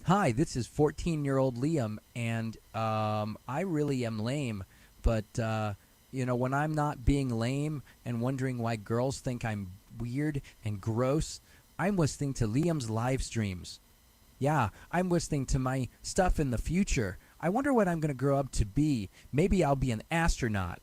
Hi, this is 14-year-old Liam, and I really am lame, but, when I'm not being lame and wondering why girls think I'm weird and gross, I'm listening to Liam's live streams. Yeah, I'm listening to my stuff in the future. I wonder what I'm going to grow up to be. Maybe I'll be an astronaut.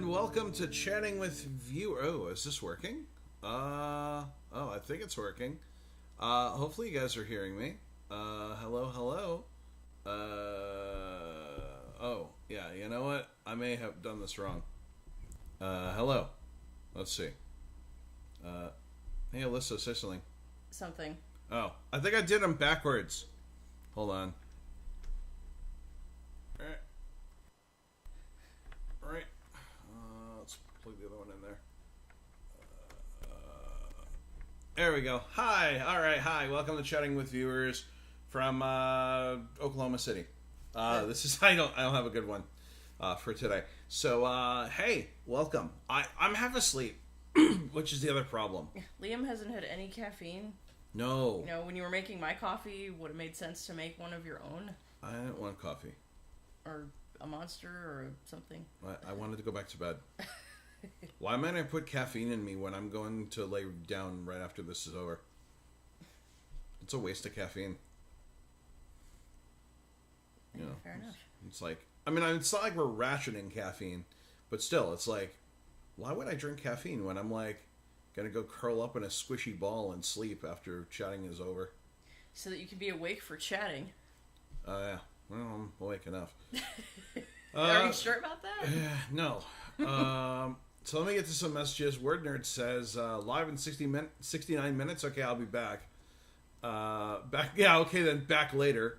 Welcome to Chatting with Viewer. Oh, is this working? I think it's working. Hopefully you guys are hearing me. Hello. Oh, yeah, you know what? I may have done this wrong. Hello. Let's see. Hey, Alyssa, say something. Something. Oh, I think I did them backwards. Hold on. Alright. Let's plug the other one in there. There we go. Hi. All right. Hi. Welcome to Chatting with Viewers from Oklahoma City. This is I don't have a good one for today. So hey, welcome. I'm half asleep, which is the other problem. Liam hasn't had any caffeine. No. You know, when you were making my coffee, would it made sense to make one of your own? I didn't want coffee. Or a Monster or something. I wanted to go back to bed. Why might I put caffeine in me when I'm going to lay down right after this is over? It's a waste of caffeine. You know, fair enough. It's like, I mean, it's not like we're rationing caffeine, but still, it's like, why would I drink caffeine when I'm like gonna go curl up in a squishy ball and sleep after chatting is over? So that you can be awake for chatting. Yeah. Well, I'm awake enough. Are you sure about that? No. So let me get to some messages. Word Nerd says, live in 69 minutes. Okay, I'll be back. Back. Yeah, okay, then back later.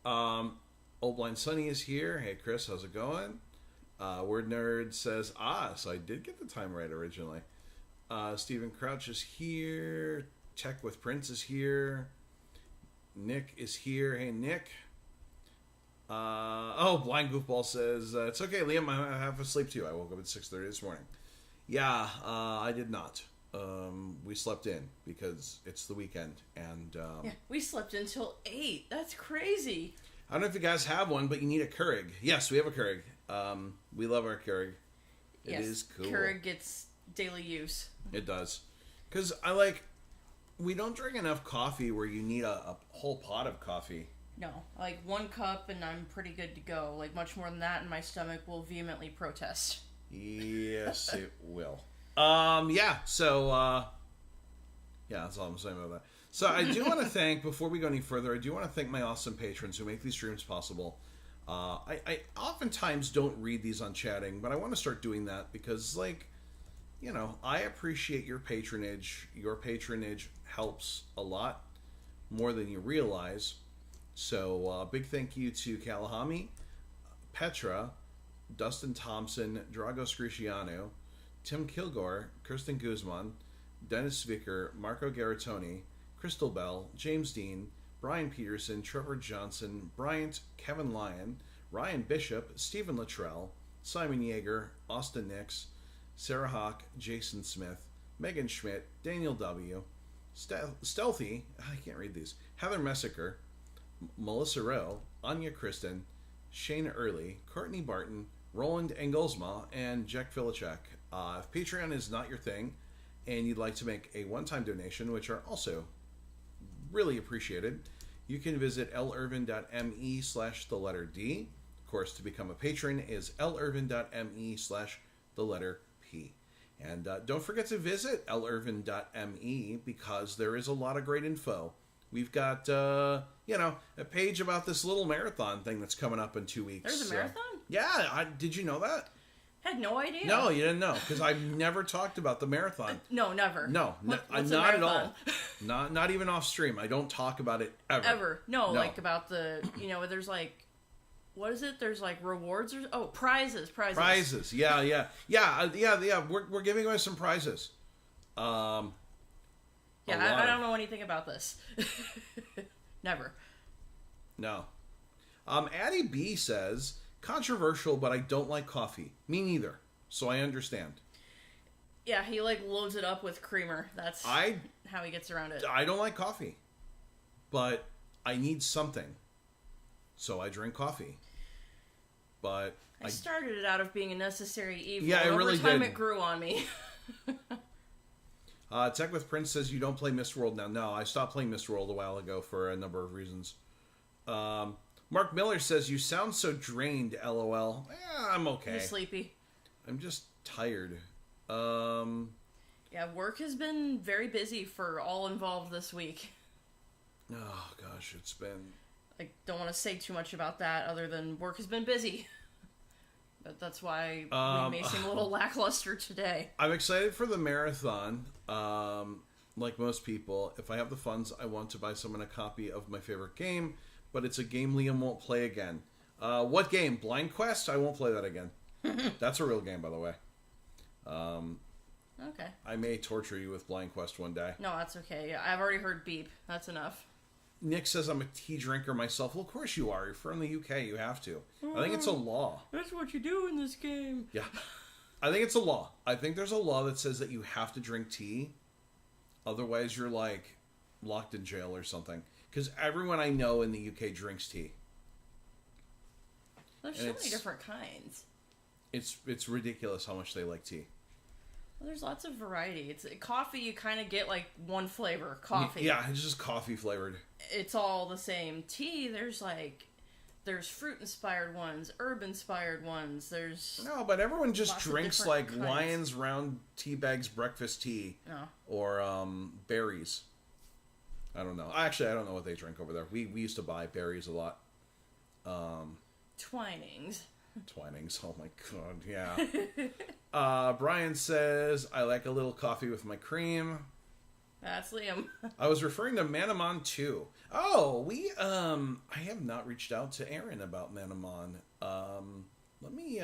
Old Blind Sunny is here. Hey, Chris, how's it going? Word Nerd says, so I did get the time right originally. Stephen Crouch is here. Tech with Prince is here. Nick is here. Hey, Nick. Blind Goofball says, it's okay, Liam, I'm half asleep too. I woke up at 6:30 this morning. Yeah, I did not. We slept in because it's the weekend. And yeah, we slept until 8. That's crazy. I don't know if you guys have one, but you need a Keurig. Yes, we have a Keurig. We love our Keurig. It is cool. Keurig gets daily use. It does. Because we don't drink enough coffee where you need a whole pot of coffee. No, like 1 cup and I'm pretty good to go. Like much more than that and my stomach will vehemently protest. Yes, it will. That's all I'm saying about that. So I do want to thank, before we go any further, I do want to thank my awesome patrons who make these streams possible. I oftentimes don't read these on chatting, but I want to start doing that because, I appreciate your patronage. Your patronage helps a lot more than you realize. So, big thank you to Kalahami, Petra, Dustin Thompson, Drago Scriciano, Tim Kilgore, Kristen Guzman, Dennis Vicker, Marco Garatoni, Crystal Bell, James Dean, Brian Peterson, Trevor Johnson, Bryant, Kevin Lyon, Ryan Bishop, Stephen Luttrell, Simon Yeager, Austin Nix, Sarah Hawk, Jason Smith, Megan Schmidt, Daniel W., Stealthy, I can't read these, Heather Messiker, Melissa Rowe, Anya Kristen, Shane Early, Courtney Barton, Roland Engelsma, and Jack Filichek. If Patreon is not your thing and you'd like to make a one-time donation, which are also really appreciated, you can visit lirvin.me/the-letter-D. Of course, to become a patron is lirvin.me/the-letter-P. And don't forget to visit lirvin.me because there is a lot of great info. We've got, a page about this little marathon thing that's coming up in 2 weeks. There's a marathon? Yeah. Did you know that? Had no idea. No, you didn't know because I've never talked about the marathon. No, never. No, what's not at all. Not even off stream. I don't talk about it ever. Ever. No, like about the, there's like, what is it? There's like rewards or prizes. Prizes. Yeah. We're giving away some prizes. I don't know anything about this. Never. No. Addie B says, controversial, but I don't like coffee. Me neither. So I understand. Yeah, he loads it up with creamer. That's how he gets around it. I don't like coffee, but I need something. So I drink coffee. But I started it out of being a necessary evil. Yeah, it really did. Over time it grew on me. Tech with Prince says you don't play Mistworld now. No, I stopped playing Mistworld a while ago for a number of reasons. Mark Miller says, you sound so drained, LOL. I'm okay. I'm sleepy. I'm just tired. Yeah, work has been very busy for all involved this week. Oh gosh, it's been. I don't want to say too much about that other than work has been busy. But that's why we may seem a little lackluster today. I'm excited for the marathon. Like most people, if I have the funds, I want to buy someone a copy of my favorite game, but it's a game Liam won't play again. What game? Blind Quest? I won't play that again. That's a real game, by the way. Okay. I may torture you with Blind Quest one day. No, that's okay. I've already heard beep. That's enough. Nick says I'm a tea drinker myself. Well, of course you are. You're from the UK. You have to. I think it's a law. That's what you do in this game. Yeah. I think it's a law. I think there's a law that says that you have to drink tea. Otherwise, you're, like, locked in jail or something. Because everyone I know in the UK drinks tea. There's so many different kinds. It's ridiculous how much they like tea. Well, there's lots of variety. It's coffee. You kind of get like one flavor, coffee. Yeah, it's just coffee flavored. It's all the same. Tea. There's fruit inspired ones, herb inspired ones. There's but everyone just drinks like kinds. Lions Round Tea Bags breakfast tea, or berries. I don't know. Actually, I don't know what they drink over there. We used to buy berries a lot. Twinings. Twinings. Oh my god, yeah. Brian says, I like a little coffee with my cream. That's Liam. I was referring to Manamon 2. Oh, I have not reached out to Aaron about Manamon. Let me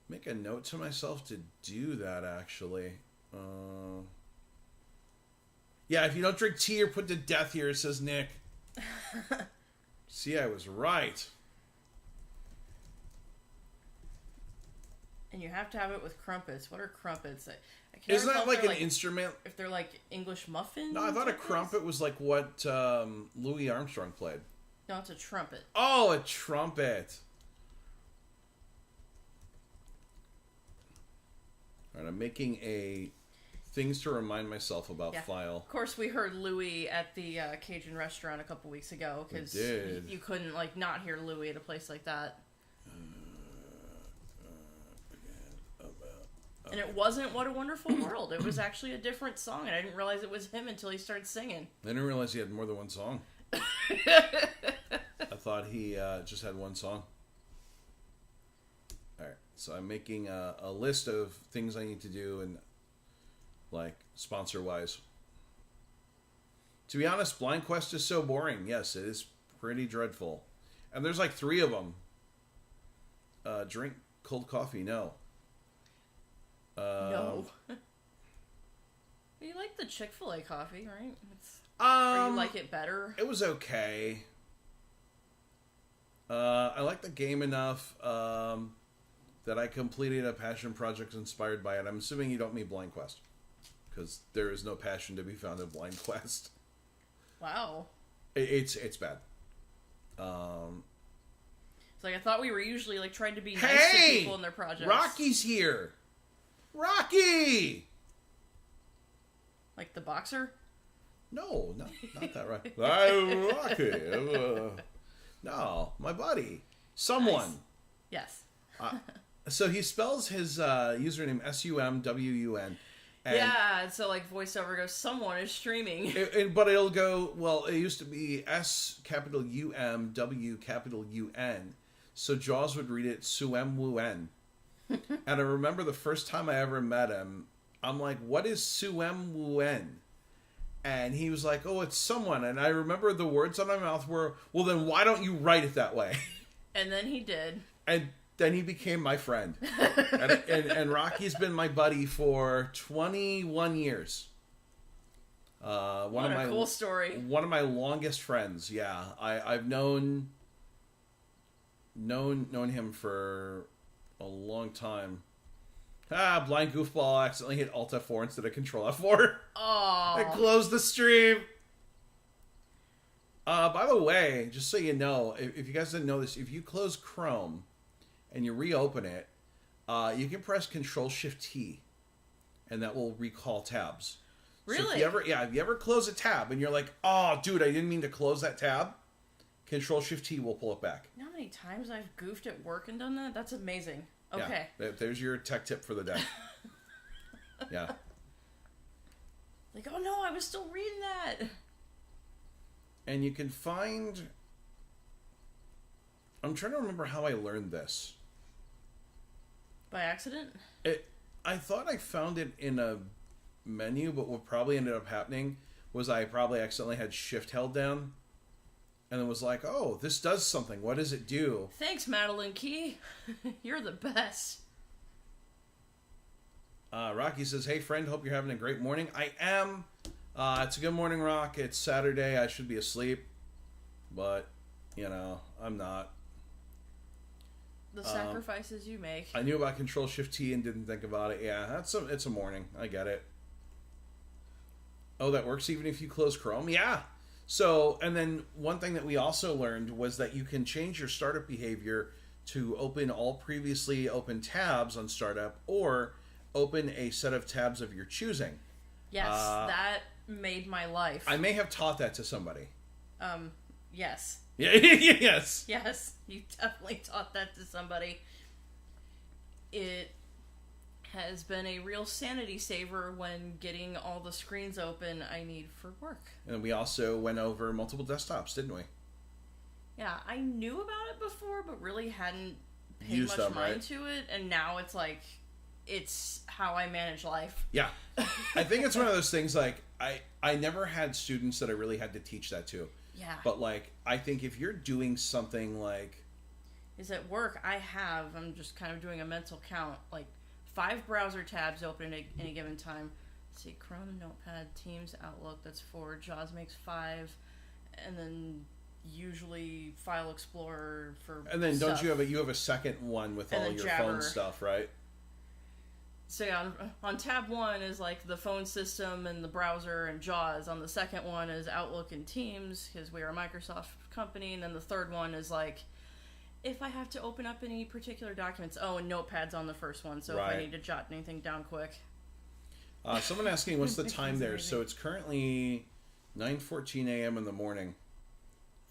make a note to myself to do that, actually. Yeah, if you don't drink tea, you're put to death here, says Nick. See, I was right. And you have to have it with crumpets. What are crumpets? I can't Isn't that like an like, instrument? If they're like English muffins? No, I thought a crumpet was like what Louis Armstrong played. No, it's a trumpet. Oh, a trumpet. All right, I'm making a things to remind myself about file. Of course, we heard Louis at the Cajun restaurant a couple weeks ago because you couldn't like not hear Louis at a place like that. And it wasn't What a Wonderful World. It was actually a different song, and I didn't realize it was him until he started singing. I didn't realize he had more than one song. I thought he just had one song. Alright, so I'm making a list of things I need to do, and like, sponsor-wise. To be honest, Blind Quest is so boring. Yes, it is pretty dreadful. And there's like 3 of them. Drink cold coffee, no. No. You like the Chick-fil-A coffee, right? Or you like it better? It was okay. I like the game enough that I completed a passion project inspired by it. I'm assuming you don't mean Blind Quest, because there is no passion to be found in Blind Quest. Wow. It's bad. It's like I thought we were usually like trying to be nice to people in their projects. Rocky's here. Rocky! Like the boxer? No, not that Rocky. I'm Rocky. No, my buddy. Someone. Nice. Yes. So he spells his username SUMWUN. Yeah, so like voiceover goes, someone is streaming. But it'll go, well, it used to be S capital UM W capital UN. So Jaws would read it Suem-Wuen. And I remember the first time I ever met him, I'm like, what is Suem-Wuen? And he was like, oh, it's someone. And I remember the words on my mouth were, well, then why don't you write it that way? And then he did. And then he became my friend. and Rocky's been my buddy for 21 years. What a cool story. One of my longest friends, yeah. I've known him for a long time. Blind goofball accidentally hit Alt F4 instead of Control F4. Oh. I closed the stream. By the way, just so you know, if you guys didn't know this, if you close Chrome and you reopen it, you can press Control Shift T, and that will recall tabs. Really? So if you ever close a tab and you're like, oh, dude, I didn't mean to close that tab, Control Shift T will pull it back. You know how many times I've goofed at work and done that? That's amazing. Okay. Yeah, there's your tech tip for the day. Yeah. Like, oh no, I was still reading that. and you can find... I'm trying to remember how I learned this. By accident? I thought I found it in a menu, but what probably ended up happening was I probably accidentally had shift held down, and it was like, oh, this does something. What does it do? Thanks, Madeline Key. You're the best. Rocky says, hey, friend, hope you're having a great morning. I am. It's a good morning, Rock. It's Saturday. I should be asleep, but, I'm not. The sacrifices you make. I knew about Control-Shift-T and didn't think about it. Yeah, it's a morning. I get it. Oh, that works even if you close Chrome? Yeah. So, and then one thing that we also learned was that you can change your startup behavior to open all previously open tabs on startup, or open a set of tabs of your choosing. Yes, that made my life. I may have taught that to somebody. Yes. Yeah, yes. Yes, you definitely taught that to somebody. It has been a real sanity saver when getting all the screens open I need for work. And we also went over multiple desktops, didn't we? Yeah, I knew about it before, but really hadn't paid Used much them, mind right? to it, and now it's like, it's how I manage life. Yeah. I think it's one of those things, like, I never had students that I really had to teach that to. Yeah. But, like, I think if you're doing something like... Is at work, I'm just kind of doing a mental count, like 5 browser tabs open at any given time. Let's see, Chrome, Notepad, Teams, Outlook, that's 4. JAWS makes 5. And then usually File Explorer for And then stuff. don't you have a second one with And all then your Jabber. phone stuff, right? So yeah, on tab 1 is like the phone system and the browser and JAWS. On the second one is Outlook and Teams, because we are a Microsoft company. And then the third one is like, if I have to open up any particular documents. Oh, and Notepad's on the first one, so Right. if I need to jot anything down quick. Someone asking what's the time That's there. amazing. So it's currently 9:14 a.m. in the morning.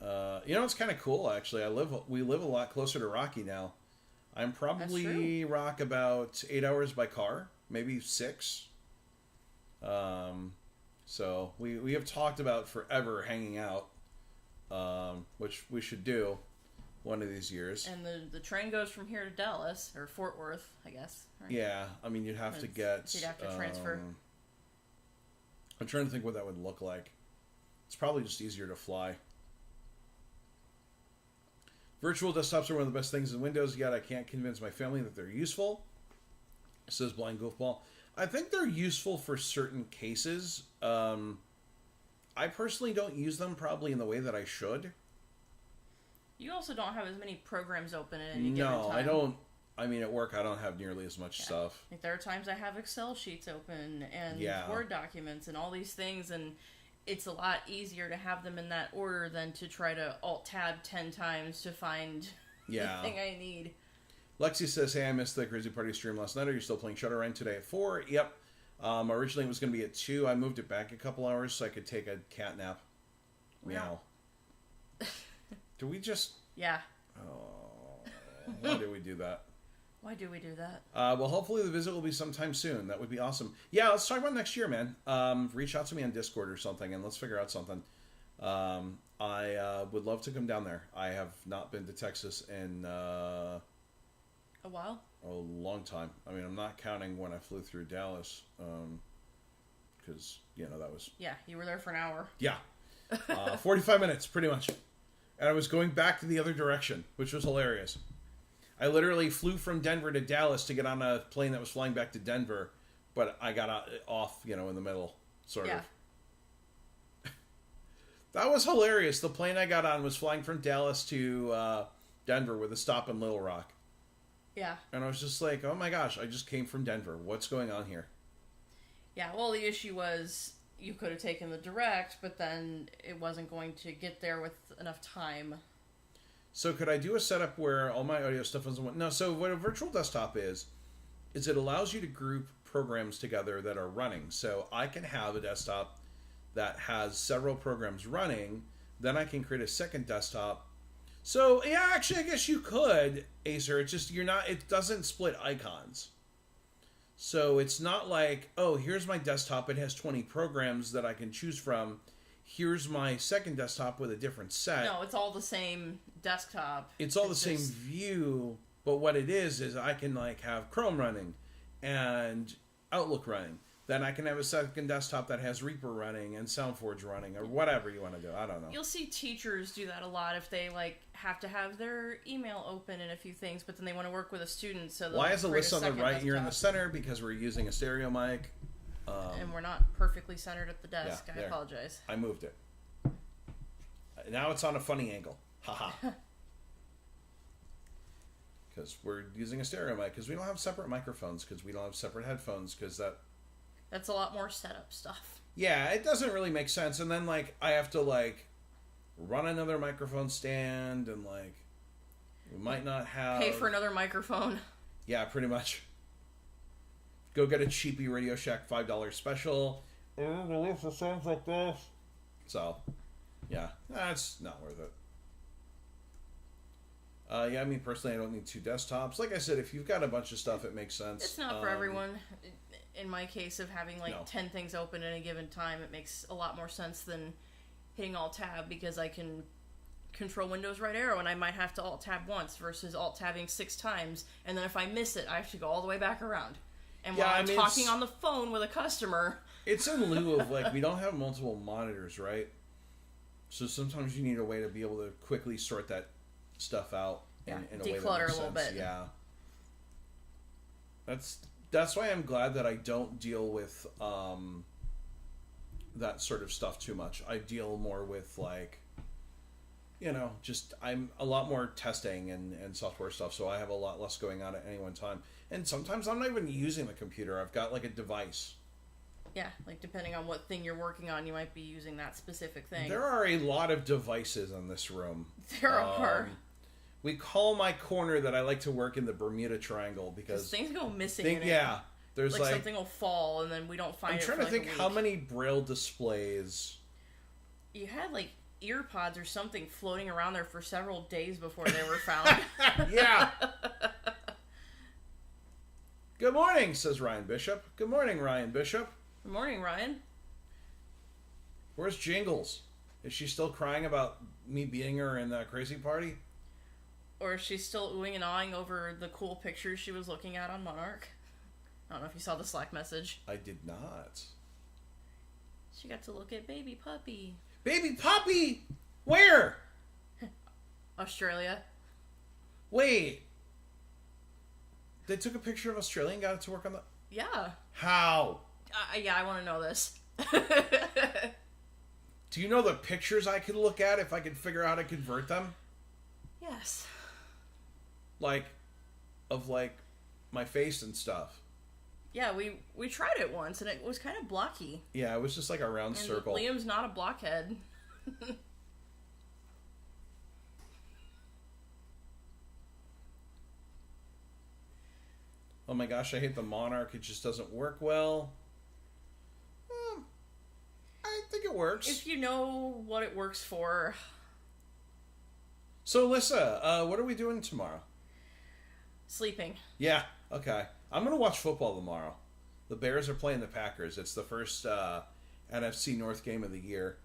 It's kind of cool, actually. We live a lot closer to Rocky now. I'm probably Rock about 8 hours by car, maybe 6. So we have talked about forever hanging out, which we should do one of these years. And the train goes from here to Dallas, or Fort Worth, I guess. Right? Yeah, I mean, you'd have to get... You'd have to transfer. I'm trying to think what that would look like. It's probably just easier to fly. Virtual desktops are one of the best things in Windows, yet I can't convince my family that they're useful, says Blind Goofball. I think they're useful for certain cases. I personally don't use them probably in the way that I should. You also don't have as many programs open at any given time. No, I don't. I mean, at work, I don't have nearly as much stuff. Like, there are times I have Excel sheets open and Yeah. Word documents and all these things, and it's a lot easier to have them in that order than to try to Alt-Tab 10 times to find Yeah. the thing I need. Lexi says, hey, I missed the Crazy Party stream last night. Are you still playing Shadowrun today at 4? Yep. Originally it was going to be at 2. I moved it back a couple hours so I could take a cat nap. Meow. Do we just... Yeah. Oh, why did we do that? Why do we do that? Well, hopefully the visit will be sometime soon. That would be awesome. Yeah, let's talk about next year, man. Reach out to me on Discord or something, and let's figure out something. I would love to come down there. I have not been to Texas in A while? a long time. I mean, I'm not counting when I flew through Dallas, because, that was... Yeah, you were there for an hour. Yeah. 45 minutes, pretty much. And I was going back to the other direction, which was hilarious. I literally flew from Denver to Dallas to get on a plane that was flying back to Denver, but I got off, in the middle, sort of. That was hilarious. The plane I got on was flying from Dallas to Denver with a stop in Little Rock. Yeah. And I was just like, oh my gosh, I just came from Denver. What's going on here? Yeah, well, the issue was you could have taken the direct, but then it wasn't going to get there with enough time. So could I do a setup where all my audio stuff is... No, so what a virtual desktop is it allows you to group programs together that are running. So I can have a desktop that has several programs running, then I can create a second desktop. So, yeah, actually, I guess you could, Acer. It's just it doesn't split icons. So it's not like, oh, here's my desktop. It has 20 programs that I can choose from. here's my second desktop with a different set. No, it's all the same desktop. It's all the same view, but what it is I can like have Chrome running and Outlook running. Then I can have a second desktop that has Reaper running and SoundForge running or whatever you want to do. I don't know. You'll see teachers do that a lot if they like have to have their email open and a few things, but then they want to work with a student. So why is the list on the right? You're in the center because we're using a stereo mic. And we're not perfectly centered at the desk. Yeah, I apologize. I moved it. Now it's on a funny angle. Haha. Because we're using a stereo mic. Because we don't have separate microphones. Because we don't have separate headphones. Because that's a lot more setup stuff. Yeah, it doesn't really make sense. And then, like, I have to, like, run another microphone stand. And, like, we might not have... Pay for another microphone. Yeah, pretty much. Go get a cheapy Radio Shack $5 special. And release the sounds like this. So, yeah, that's not worth it. Yeah, I mean, personally, I don't need 2 desktops. Like I said, if you've got a bunch of stuff, it makes sense. It's not for everyone. In my case of having, 10 things open at a given time, it makes a lot more sense than hitting Alt-Tab, because I can control Windows right arrow, and I might have to Alt-Tab once versus Alt-Tabbing 6 times, and then if I miss it, I have to go all the way back around. And while I'm talking on the phone with a customer... It's in lieu of, like, we don't have multiple monitors, right? So sometimes you need a way to be able to quickly sort that stuff out in a way that makes declutter a little bit. Yeah. That's why I'm glad that I don't deal with that sort of stuff too much. I deal more with, like, just I'm a lot more testing and software stuff, so I have a lot less going on at any one time. And sometimes I'm not even using the computer. I've got, like, a device. Yeah, like, depending on what thing you're working on, you might be using that specific thing. There are a lot of devices in this room. There are. We call my corner that I like to work in the Bermuda Triangle because things go missing. There's like something will fall and then we don't find it. I'm trying to think how many Braille displays. You had like ear pods or something floating around there for several days before they were found. Yeah. Good morning, says Ryan Bishop. Good morning, Ryan Bishop. Good morning, Ryan. Where's Jingles? Is she still crying about me beating her in that crazy party? Or is she still oohing and awing over the cool pictures she was looking at on Monarch? I don't know if you saw the Slack message. I did not. She got to look at baby puppy. Baby puppy? Where? Australia. Wait. They took a picture of Australia and got it to work on the... Yeah. How? Yeah, I want to know this. Do you know the pictures I could look at if I could figure out how to convert them? Yes. Like, of like, my face and stuff. Yeah, we tried it once and it was kind of blocky. Yeah, it was just like a round circle. Liam's not a blockhead. Oh my gosh, I hate the Monarch. It just doesn't work well. I think it works. If you know what it works for. So, Alyssa, what are we doing tomorrow? Sleeping. Yeah, okay. I'm going to watch football tomorrow. The Bears are playing the Packers. It's the first NFC North game of the year.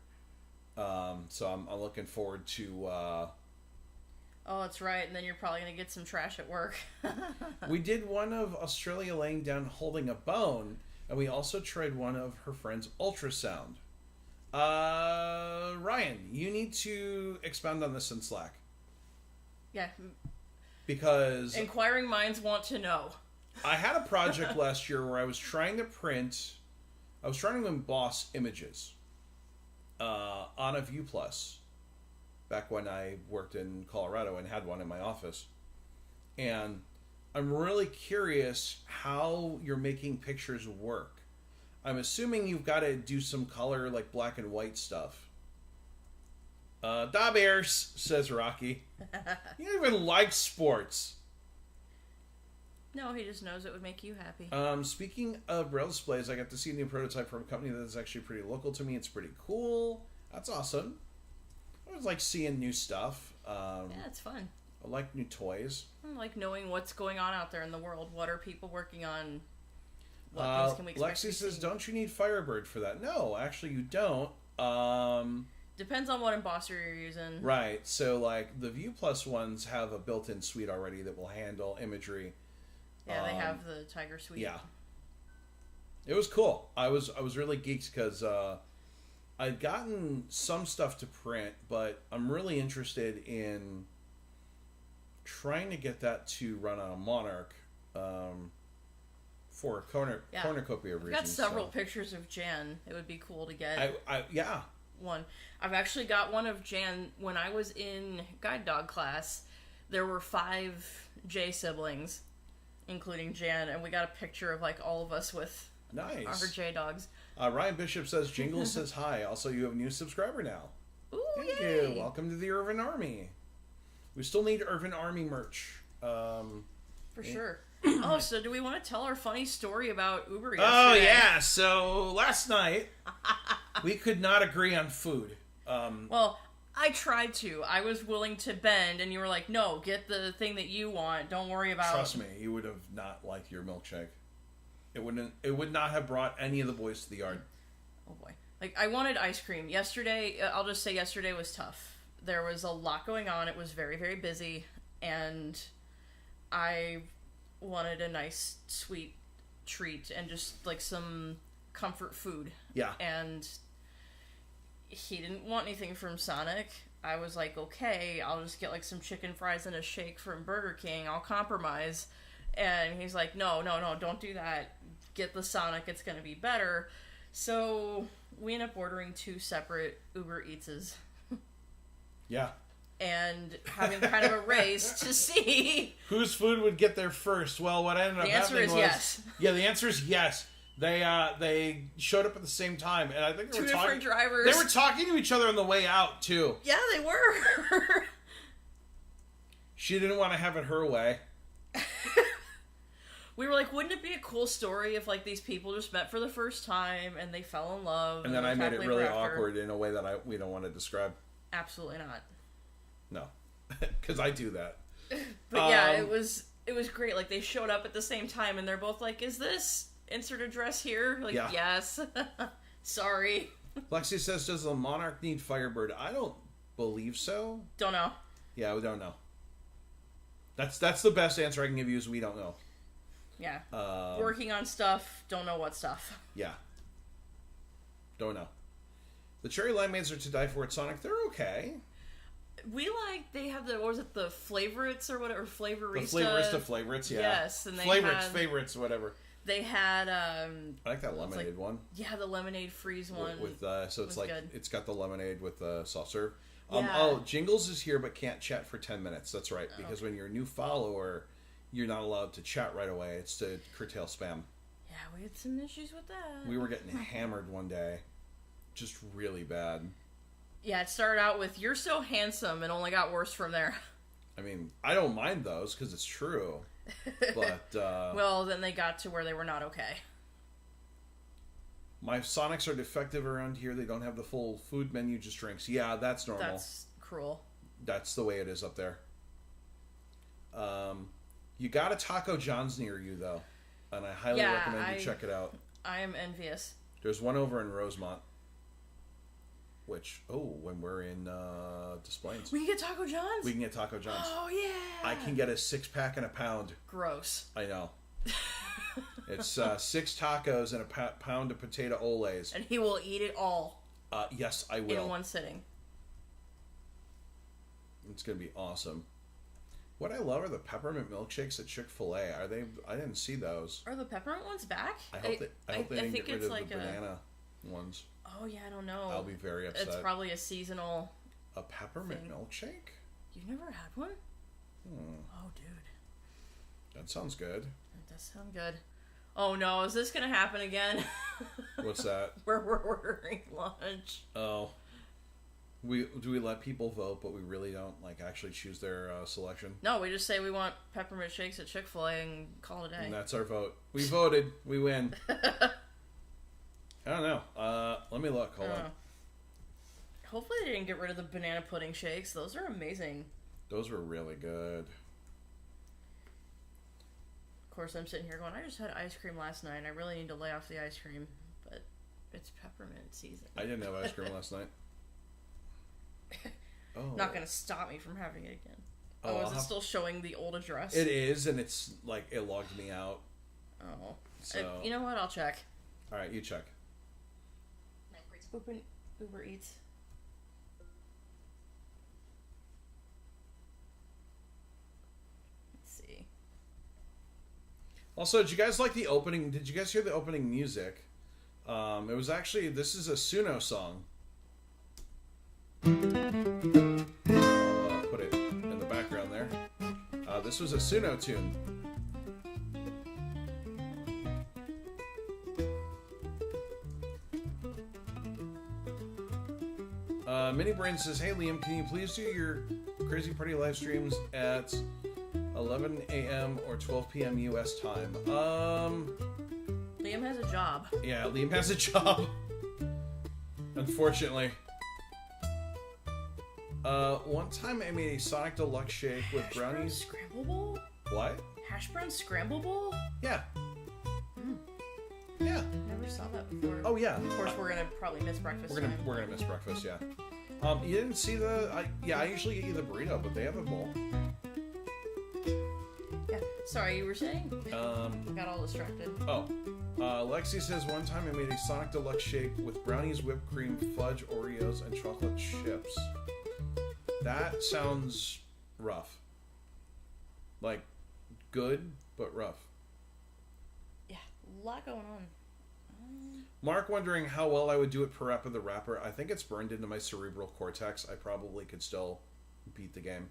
So I'm looking forward to... Oh, that's right. And then you're probably going to get some trash at work. We did one of Australia laying down holding a bone, and we also tried one of her friend's ultrasound. Ryan, you need to expound on this in Slack. Yeah. Because... Inquiring minds want to know. I had a project last year where I was trying to emboss images on a View Plus. Back when I worked in Colorado and had one in my office. And I'm really curious how you're making pictures work. I'm assuming you've got to do some color, like black and white stuff. Da Bears, says Rocky. You don't even like sports. No, he just knows it would make you happy. Speaking of Braille displays, I got to see a new prototype from a company that is actually pretty local to me. It's pretty cool. That's awesome. I always like seeing new stuff. Yeah, it's fun. I like new toys. I like knowing what's going on out there in the world. What are people working on? What things can we expect Lexi says, don't you need Firebird for that? No, actually you don't. Depends on what embosser you're using. Right. So, like, the View Plus ones have a built-in suite already that will handle imagery. Yeah, they have the Tiger suite. Yeah. It was cool. I was really geeked because I'd gotten some stuff to print, but I'm really interested in trying to get that to run on a Monarch for a cornucopia of reasons. I've got several pictures of Jan. It would be cool to get. Yeah. One. I've actually got one of Jan. When I was in guide dog class, there were 5 J siblings, including Jan, and we got a picture of like all of us with nice our J dogs. Ryan Bishop says Jingles says hi. Also, you have a new subscriber now. Ooh, Thank yay. you. Welcome to the Irvin Army. We still need Irvin Army merch. For sure. Oh, so do we want to tell our funny story about Uber yesterday? Oh, yeah. So, last night, we could not agree on food. Well, I tried to. I was willing to bend, and you were like, no, get the thing that you want. Don't worry about... Trust me, you would have not liked your milkshake. It would not have brought any of the boys to the yard. Oh, boy. Like, I wanted ice cream. Yesterday, I'll just say yesterday was tough. There was a lot going on. It was very, very busy, and I wanted a nice, sweet treat and just, like, some comfort food. Yeah. And he didn't want anything from Sonic. I was like, okay, I'll just get, like, some chicken fries and a shake from Burger King. I'll compromise. And he's like, no, don't do that. Get the Sonic. It's going to be better. So we end up ordering 2 separate Uber Eatses. Yeah. And having kind of a race to see whose food would get there first. Well, what ended up happening was... yes. Yeah, the answer is yes. They showed up at the same time, and I think they 2 were different drivers. They were talking to each other on the way out, too. Yeah, they were. She didn't want to have it her way. We were like, wouldn't it be a cool story if, like, these people just met for the first time and they fell in love? And then I made it really awkward in a way that we don't want to describe. Absolutely not. No. Because I do that. But yeah, it was great. Like, they showed up at the same time, and they're both like, is this insert address here? Like, yeah. Yes. Sorry. Lexi says, does the Monarch need Firebird? I don't believe so. Don't know. Yeah, we don't know. That's the best answer I can give you is we don't know. Yeah. Working on stuff, don't know what stuff. Yeah. Don't know. The cherry limeades are to die for at Sonic. They're okay. We they have the, what was it, the Flavorites or whatever, Flavorista? The Flavorista Favorites, yeah. Yes, and they Favorites, whatever. They had, I like that lemonade one. Yeah, the lemonade freeze one. So it's like, good. It's got the lemonade with the soft serve. Yeah. Oh, Jingles is here but can't chat for 10 minutes. That's right, because when you're a new follower, you're not allowed to chat right away. It's to curtail spam. Yeah, we had some issues with that. We were getting hammered one day. Just really bad. Yeah, it started out with, you're so handsome, and only got worse from there. I mean, I don't mind those, because it's true. But, well, then they got to where they were not okay. My Sonics are defective around here. They don't have the full food menu, just drinks. Yeah, that's normal. That's cruel. That's the way it is up there. You got a Taco John's near you, though. And I highly recommend you check it out. I am envious. There's one over in Rosemont. Which, when we're in Des Plaines. We can get Taco John's? We can get Taco John's. Oh, yeah. I can get a 6-pack and a pound. Gross. I know. It's 6 tacos and a pound of potato olays. And he will eat it all. Yes, I will. In one sitting. It's going to be awesome. What I love are the peppermint milkshakes at Chick-fil-A. Are they? I didn't see those. Are the peppermint ones back? I hope they didn't get rid of the banana ones. Oh, yeah, I don't know. I'll be very upset. It's probably a seasonal A peppermint milkshake? You've never had one? Oh, dude. That sounds good. That does sound good. Oh, no. Is this going to happen again? What's that? Where we're ordering lunch. Oh. Do we let people vote, but we really don't actually choose their selection? No, we just say we want peppermint shakes at Chick-fil-A and call it a day. And that's our vote. We voted. We win. I don't know. Let me look. Hold on. Hopefully they didn't get rid of the banana pudding shakes. Those are amazing. Those were really good. Of course, I'm sitting here going, I just had ice cream last night. I really need to lay off the ice cream. But It's peppermint season. I didn't have ice cream last night. Oh. Not gonna stop me from having it again. Oh, Is it still showing the old address? It is, and it's like it logged me out. Oh. So You know what? I'll check. all right, you check. Open Uber Eats. Let's see. Also, did you guys like the opening? Did you guys hear the opening music? It was actually, this is a Suno song. I'll put it in the background there. This was a Suno tune. Mini Brain says, "Hey Liam, can you please do your Crazy Party live streams at 11 a.m. or 12 p.m. U.S. time?" Liam has a job. Yeah, Liam has a job. Unfortunately. One time I made a Sonic Deluxe shake with Hash brown brownies. scramble bowl? What? Hash brown scramble bowl? Yeah. Yeah. Never saw that before. Oh yeah. Of course, we're gonna probably miss breakfast. We're gonna miss breakfast. Yeah. You didn't see I usually get you the burrito, but they have a bowl. Yeah. Sorry, you were saying? I got all distracted. Oh. Lexi says, one time I made a Sonic Deluxe shake with brownies, whipped cream, fudge, Oreos, and chocolate chips. That sounds rough. Like, good, but rough. Yeah, a lot going on. Mark wondering how well I would do at Parappa the Rapper. I think it's burned into my cerebral cortex. I probably could still beat the game.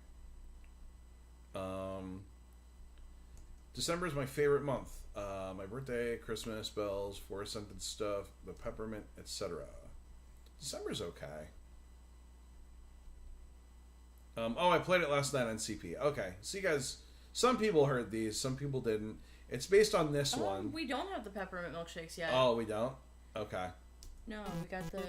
December is my favorite month. My birthday, Christmas, bells, four-scented stuff, the peppermint, etc. December's okay. I played it last night on CP. Okay, so you guys, some people heard these, some people didn't. It's based on this one. We don't have the peppermint milkshakes yet. Oh, we don't? Okay. No, we got the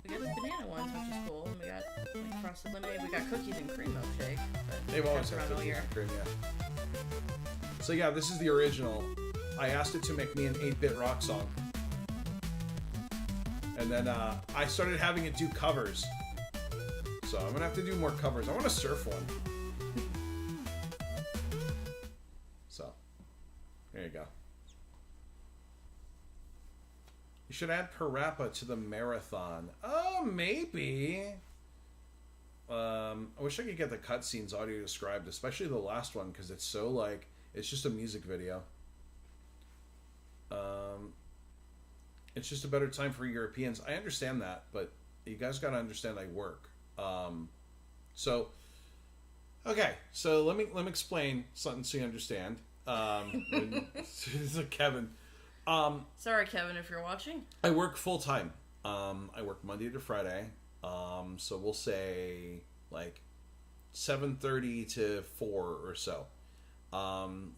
banana ones, which is cool. And we got like frosted lemonade. We got cookies and cream milkshake. But They've always that's had around all cookies year. and cream, yeah. So yeah, this is the original. I asked it to make me an 8-bit rock song. And then I started having it do covers. So I'm gonna have to do more covers. I want to surf one. So, there you go. You should add Parappa to the marathon. Oh, maybe. I wish I could get the cutscenes audio described, especially the last one, because it's so like, it's just a music video. It's just a better time for Europeans. I understand that, but you guys got to understand I work. So let me explain something so you understand. Kevin. Sorry, Kevin, if you're watching. I work full time. I work Monday to Friday. So we'll say like 7:30 to 4 or so.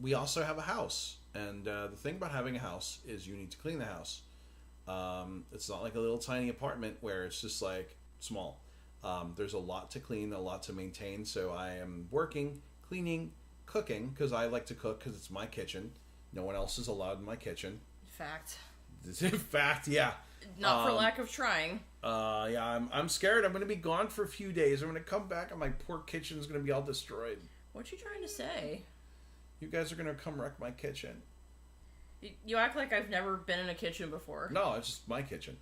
We also have a house, and the thing about having a house is you need to clean the house. It's not like a little tiny apartment where it's just like small. There's a lot to clean, a lot to maintain. So I am working, cleaning, cooking, because I like to cook because it's my kitchen. No one else is allowed in my kitchen. Fact. In fact, yeah. Not for lack of trying. Yeah, I'm scared. I'm going to be gone for a few days. I'm going to come back and my poor kitchen's going to be all destroyed. What you trying to say? You guys are going to come wreck my kitchen. You act like I've never been in a kitchen before. No, it's just my kitchen.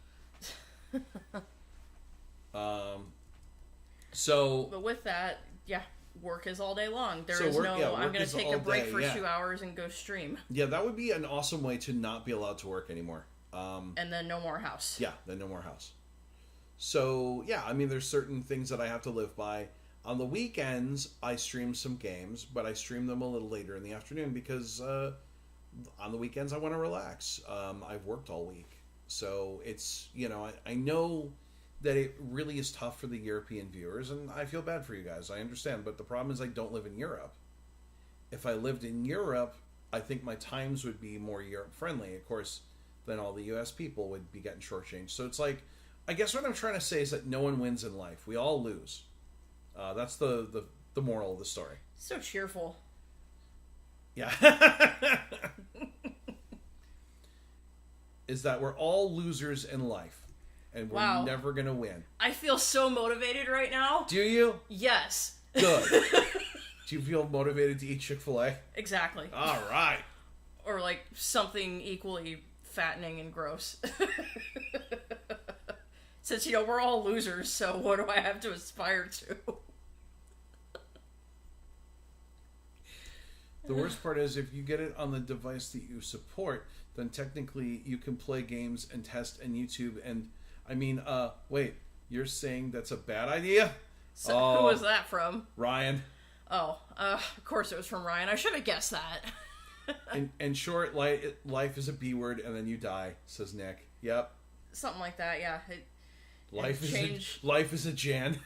So. But with that, yeah, work is all day long. There So is work- no, yeah, I'm work going is to take all a break day, for yeah. 2 hours and go stream. Yeah, that would be an awesome way to not be allowed to work anymore. And then no more house. Yeah, then no more house. So, yeah, I mean, there's certain things that I have to live by. On the weekends, I stream some games, but I stream them a little later in the afternoon because on the weekends I want to relax. I've worked all week. So it's, I know that it really is tough for the European viewers, and I feel bad for you guys. I understand, but the problem is I don't live in Europe. If I lived in Europe, I think my times would be more Europe-friendly. Of course, then all the U.S. people would be getting shortchanged. So it's like, I guess what I'm trying to say is that no one wins in life. We all lose. That's the moral of the story. So cheerful. Yeah. is that we're all losers in life, and we're Wow. never gonna win. I feel so motivated right now. Do you? Yes. Good. Do you feel motivated to eat Chick-fil-A? Exactly. All right. Or like something equally fattening and gross. Since, we're all losers, so what do I have to aspire to? The worst part is if you get it on the device that you support, then technically you can play games and test and YouTube and wait, you're saying that's a bad idea? So, who was that from? Ryan. Oh, of course it was from Ryan. I should have guessed that. In short, life is a B word and then you die, says Nick. Yep. Something like that, yeah. Life is a Jan.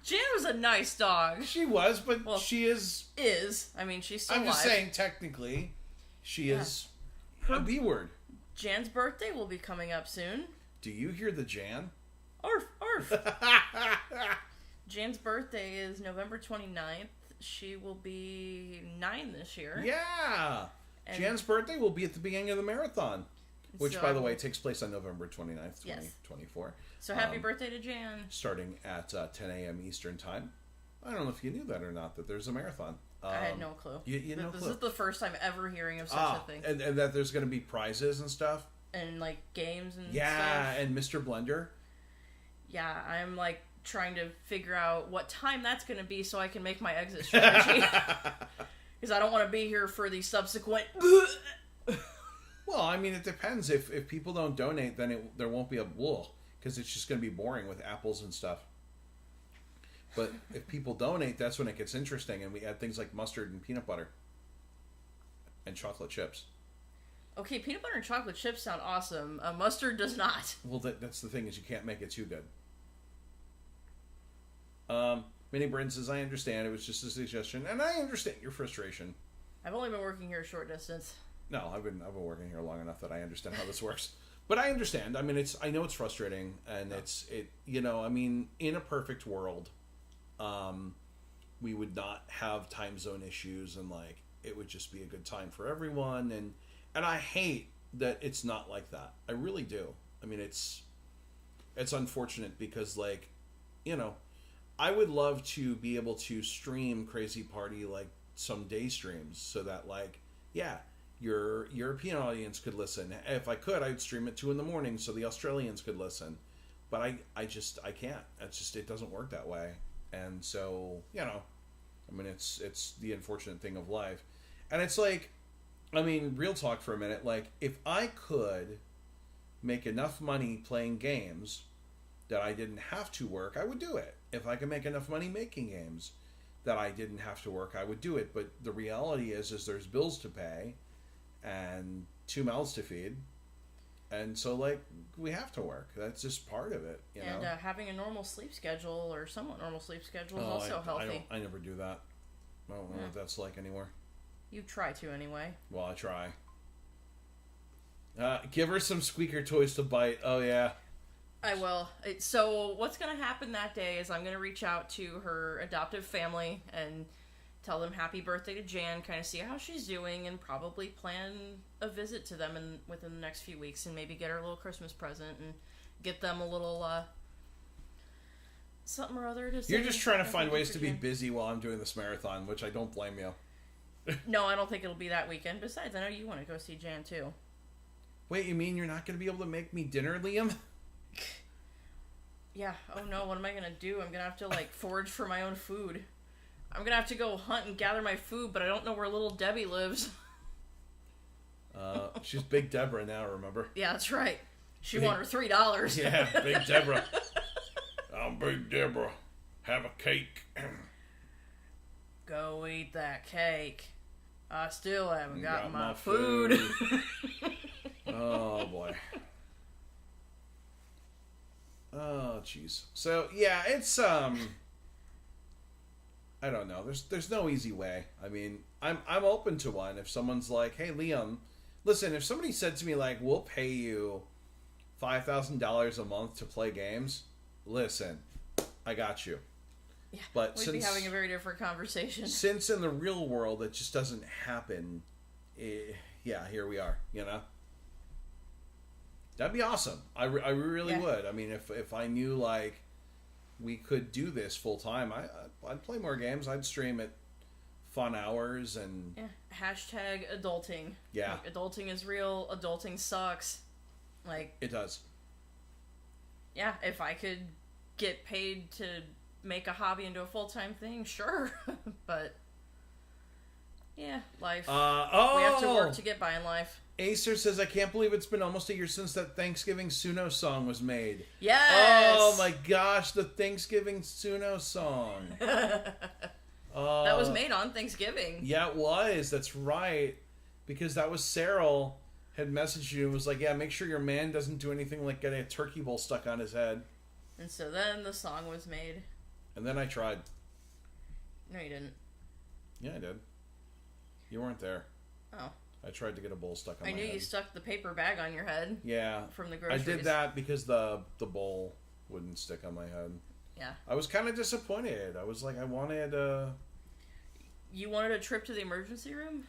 Jan was a nice dog. She was, but she is. I mean, she's still I'm alive. just saying, technically, she is a B word. Jan's birthday will be coming up soon. Do you hear the Jan? Arf, arf. Jan's birthday is November 29th. She will be 9 this year. Yeah. And Jan's birthday will be at the beginning of the marathon. Which, by the way, takes place on November 29th, 2024. So happy birthday to Jan. Starting at 10 a.m. Eastern Time. I don't know if you knew that or not, that there's a marathon. I had no clue. You no this clue. is the first time ever hearing of such a thing. And that there's going to be prizes and stuff. And, like, games and stuff. Yeah, and Mr. Blender. Yeah, I'm, like, trying to figure out what time that's going to be so I can make my exit strategy. Because I don't want to be here for the subsequent... Well, I mean, it depends. If people don't donate, then there won't be a wool, because it's just going to be boring with apples and stuff. But if people donate, that's when it gets interesting, and we add things like mustard and peanut butter and chocolate chips. Okay, peanut butter and chocolate chips sound awesome. Mustard does not. Well, that's the thing, is you can't make it too good. Minnie Bryn says, I understand. It was just a suggestion, and I understand your frustration. I've only been working here a short distance. No, I've been working here long enough that I understand how this works. But I understand. I mean, I know it's frustrating, and in a perfect world, we would not have time zone issues, and like it would just be a good time for everyone. And I hate that it's not like that. I really do. I mean, it's unfortunate because I would love to be able to stream Crazy Party like some day streams so that your European audience could listen. If I could, I'd stream at 2 a.m. so the Australians could listen. But I can't. It doesn't work that way. And so, it's the unfortunate thing of life. And it's real talk for a minute. Like, if I could make enough money playing games that I didn't have to work, I would do it. If I could make enough money making games that I didn't have to work, I would do it. But the reality is there's bills to pay and 2 mouths to feed, and so we have to work. That's just part of it, you know. Having a normal sleep schedule or somewhat normal sleep schedule is also healthy. I never do that. I don't know what that's like anymore. You try to anyway. Well, I try. Give her some squeaker toys to bite. Oh yeah, I will. So what's going to happen that day is I'm going to reach out to her adoptive family and tell them happy birthday to Jan, kind of see how she's doing, and probably plan a visit to them within the next few weeks, and maybe get her a little Christmas present and get them a little something or other to say. You're just trying to find ways to be busy while I'm doing this marathon, which I don't blame you. No, I don't think it'll be that weekend. Besides, I know you want to go see Jan too. Wait, you mean you're not going to be able to make me dinner, Liam? Yeah. Oh no, what am I going to do? I'm going to have to forage for my own food. I'm going to have to go hunt and gather my food, but I don't know where little Debbie lives. She's Big Deborah now, remember? Yeah, that's right. She won her $3. Yeah, Big Deborah. I'm Big Deborah. Have a cake. Go eat that cake. I still haven't got my food. Oh, boy. Oh, jeez. So, yeah, it's, I don't know. There's no easy way. I mean, I'm open to one. If someone's like, hey, Liam, listen, if somebody said to me, we'll pay you $5,000 a month to play games, listen, I got you. Yeah, but we'd be having a very different conversation. Since in the real world it just doesn't happen, yeah, here we are. You know, that'd be awesome. I really would. I mean, if I knew like we could do this full time, I'd play more games. I'd stream at fun hours and hashtag adulting. Yeah, like, adulting is real. Adulting sucks. Like it does. Yeah, if I could get paid to make a hobby into a full-time thing, sure. But yeah, life. We have to work to get by in life. Acer says, I can't believe it's been almost a year since that Thanksgiving Suno song was made. Yes! Oh my gosh, the Thanksgiving Suno song. That was made on Thanksgiving. Yeah, it was. That's right. Because that was Cyril had messaged you and was like, yeah, make sure your man doesn't do anything like getting a turkey bowl stuck on his head. And so then the song was made. And then I tried. No, you didn't. Yeah, I did. You weren't there. Oh. I tried to get a bowl stuck on my head. I knew you stuck the paper bag on your head. Yeah. From the groceries. I did that because the bowl wouldn't stick on my head. Yeah. I was kind of disappointed. I was like, I wanted You wanted a trip to the emergency room?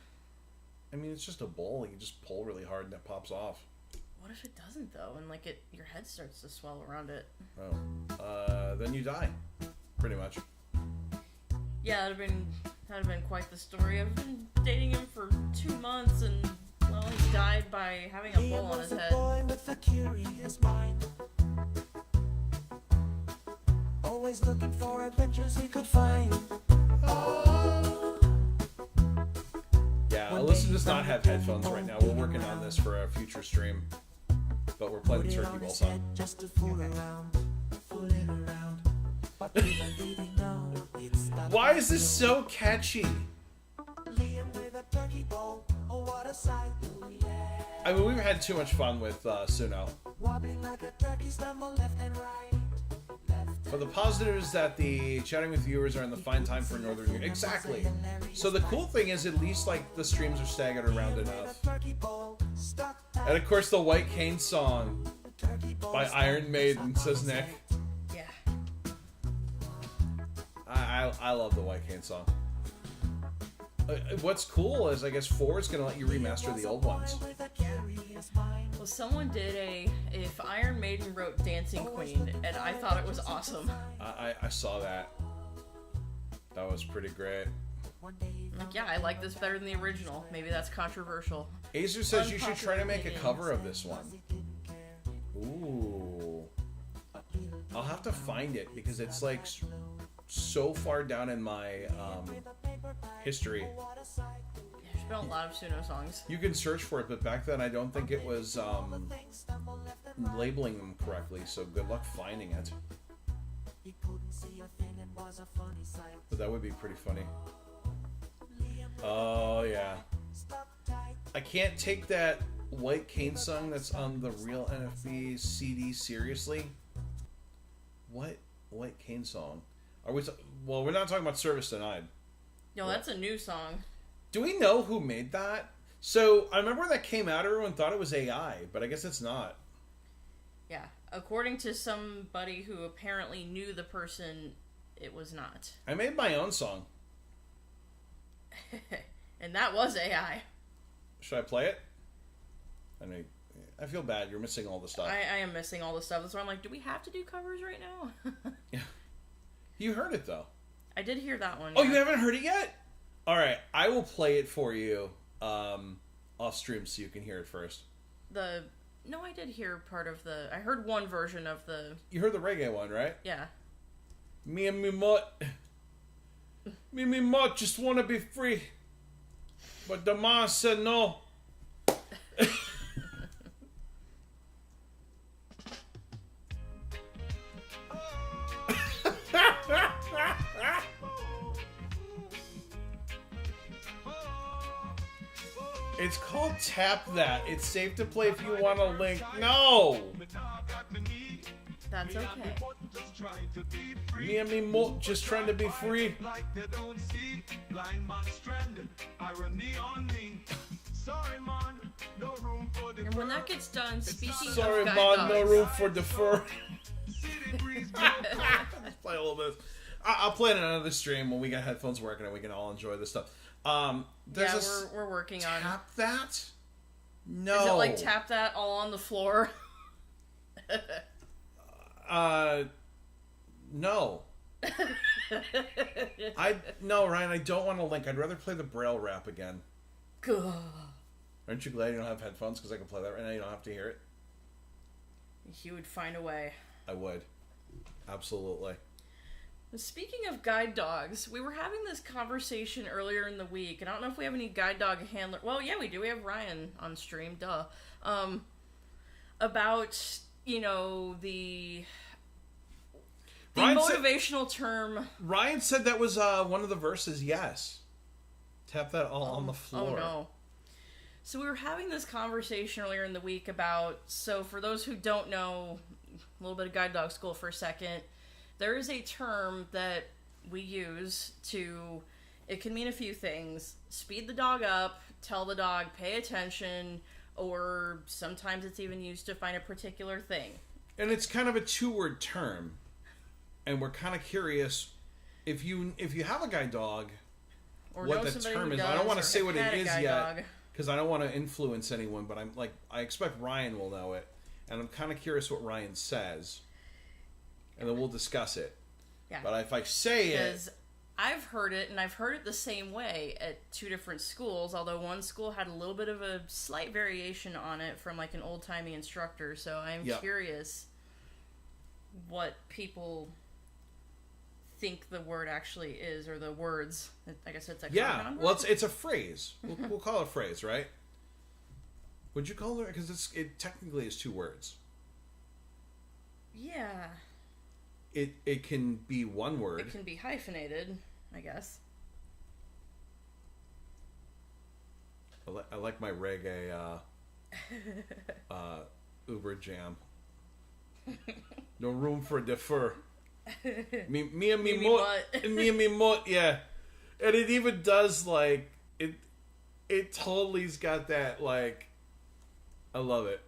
I mean, it's just a bowl. You just pull really hard and it pops off. What if it doesn't, though? And, like, your head starts to swell around it. Oh. Then you die. Pretty much. Yeah, that'd have been quite the story. I've been dating him for 2 months, and, well, he died by having a bowl on his head. Boy with a curious mind, always looking for adventures he could find. Yeah, Alyssa does not have headphones right now. We're working on this for a future stream. But we're playing the Turkey Bowl song. Just to fool around, fooling around. But even leaving now, it's not. Why is this so catchy? Liam with a turkey bowl, oh what a sight. I mean, we've had too much fun with Suno. Wobbling like a turkey, stumble left and right. But the positive is that the chatting with viewers are in the fine time for Northern Europe. Exactly. So the cool thing is at least like the streams are staggered around enough. And of course the White Cane song by Iron Maiden, says Nick. Yeah. I love the White Cane song. What's cool is I guess 4 is going to let you remaster the old ones. Well, someone did if Iron Maiden wrote Dancing Queen, and I thought it was awesome. I saw that. That was pretty great. Like, yeah, I like this better than the original. Maybe that's controversial. Azer says you should try to make a cover of this one. Ooh. I'll have to find it because it's like so far down in my history. There's been a lot of Suno songs. You can search for it, but back then I don't think it was labeling them correctly, so good luck finding it. But that would be pretty funny. Oh, yeah. I can't take that White Cane song that's on the real NFB CD seriously. What White Cane song? Are we? Well, we're not talking about Service Denied. No, that's a new song. Do we know who made that? So I remember when that came out, everyone thought it was AI, but I guess it's not. Yeah, according to somebody who apparently knew the person, it was not. I made my own song. And that was AI. Should I play it? I mean, I feel bad. You're missing all the stuff. I am missing all the stuff. That's why I'm like, do we have to do covers right now? Yeah. You heard it, though. I did hear that one. Oh, yeah. you haven't heard it yet? All right. I will play it for you off stream so you can hear it first. No, I did hear part of the... I heard one version of the... You heard the reggae one, right? Yeah. Me and me mutt just want to be free. But the man said no. It's called Tap That. It's safe to play if you want a link. No! That's okay. Me and me mo just trying to be free. And when that gets done, speaking Sorry, of guide man, dogs... no room for defer. Let's play a little bit. I'll play it in another stream when we got headphones working and we can all enjoy this stuff. There's Yeah, we're working on. tap that. No. Is it like tap that all on the floor? No. No, Ryan. I don't want to link. I'd rather play the Braille rap again. Aren't you glad you don't have headphones? Because I can play that right now. You don't have to hear it. He would find a way. I would. Absolutely. Speaking of guide dogs, we were having this conversation earlier in the week, and I don't know if we have any guide dog handler. Well, yeah, we do. We have Ryan on stream, duh. About, the Ryan motivational term. Ryan said that was one of the verses. Yes. Tap that all on the floor. Oh no. So we were having this conversation earlier in the week about, so for those who don't know, a little bit of guide dog school for a second, there is a term that we use to, it can mean a few things. Speed the dog up, tell the dog, pay attention, or sometimes it's even used to find a particular thing. And it's kind of a two-word term. And we're kind of curious, if you have a guide dog, Or what know the somebody term who is. does, I don't want or to say what had it a is guide yet, dog. because I don't want to influence anyone, but I expect Ryan will know it. And I'm kind of curious what Ryan says. And then we'll discuss it. Yeah. But if I say it... Because I've heard it, and I've heard it the same way at two different schools, although one school had a little bit of a slight variation on it from like an old-timey instructor, so I'm curious what people think the word actually is, or the words. I guess it's a compound word? Well, it's a phrase. We'll call it a phrase, right? Would you call it? Because it technically is two words. Yeah. It can be one word. It can be hyphenated, I guess. I like my reggae Uber jam. No room for defer. Me and me mutt. And me and me mutt, yeah. And it even does, like, it totally's got that, like, I love it.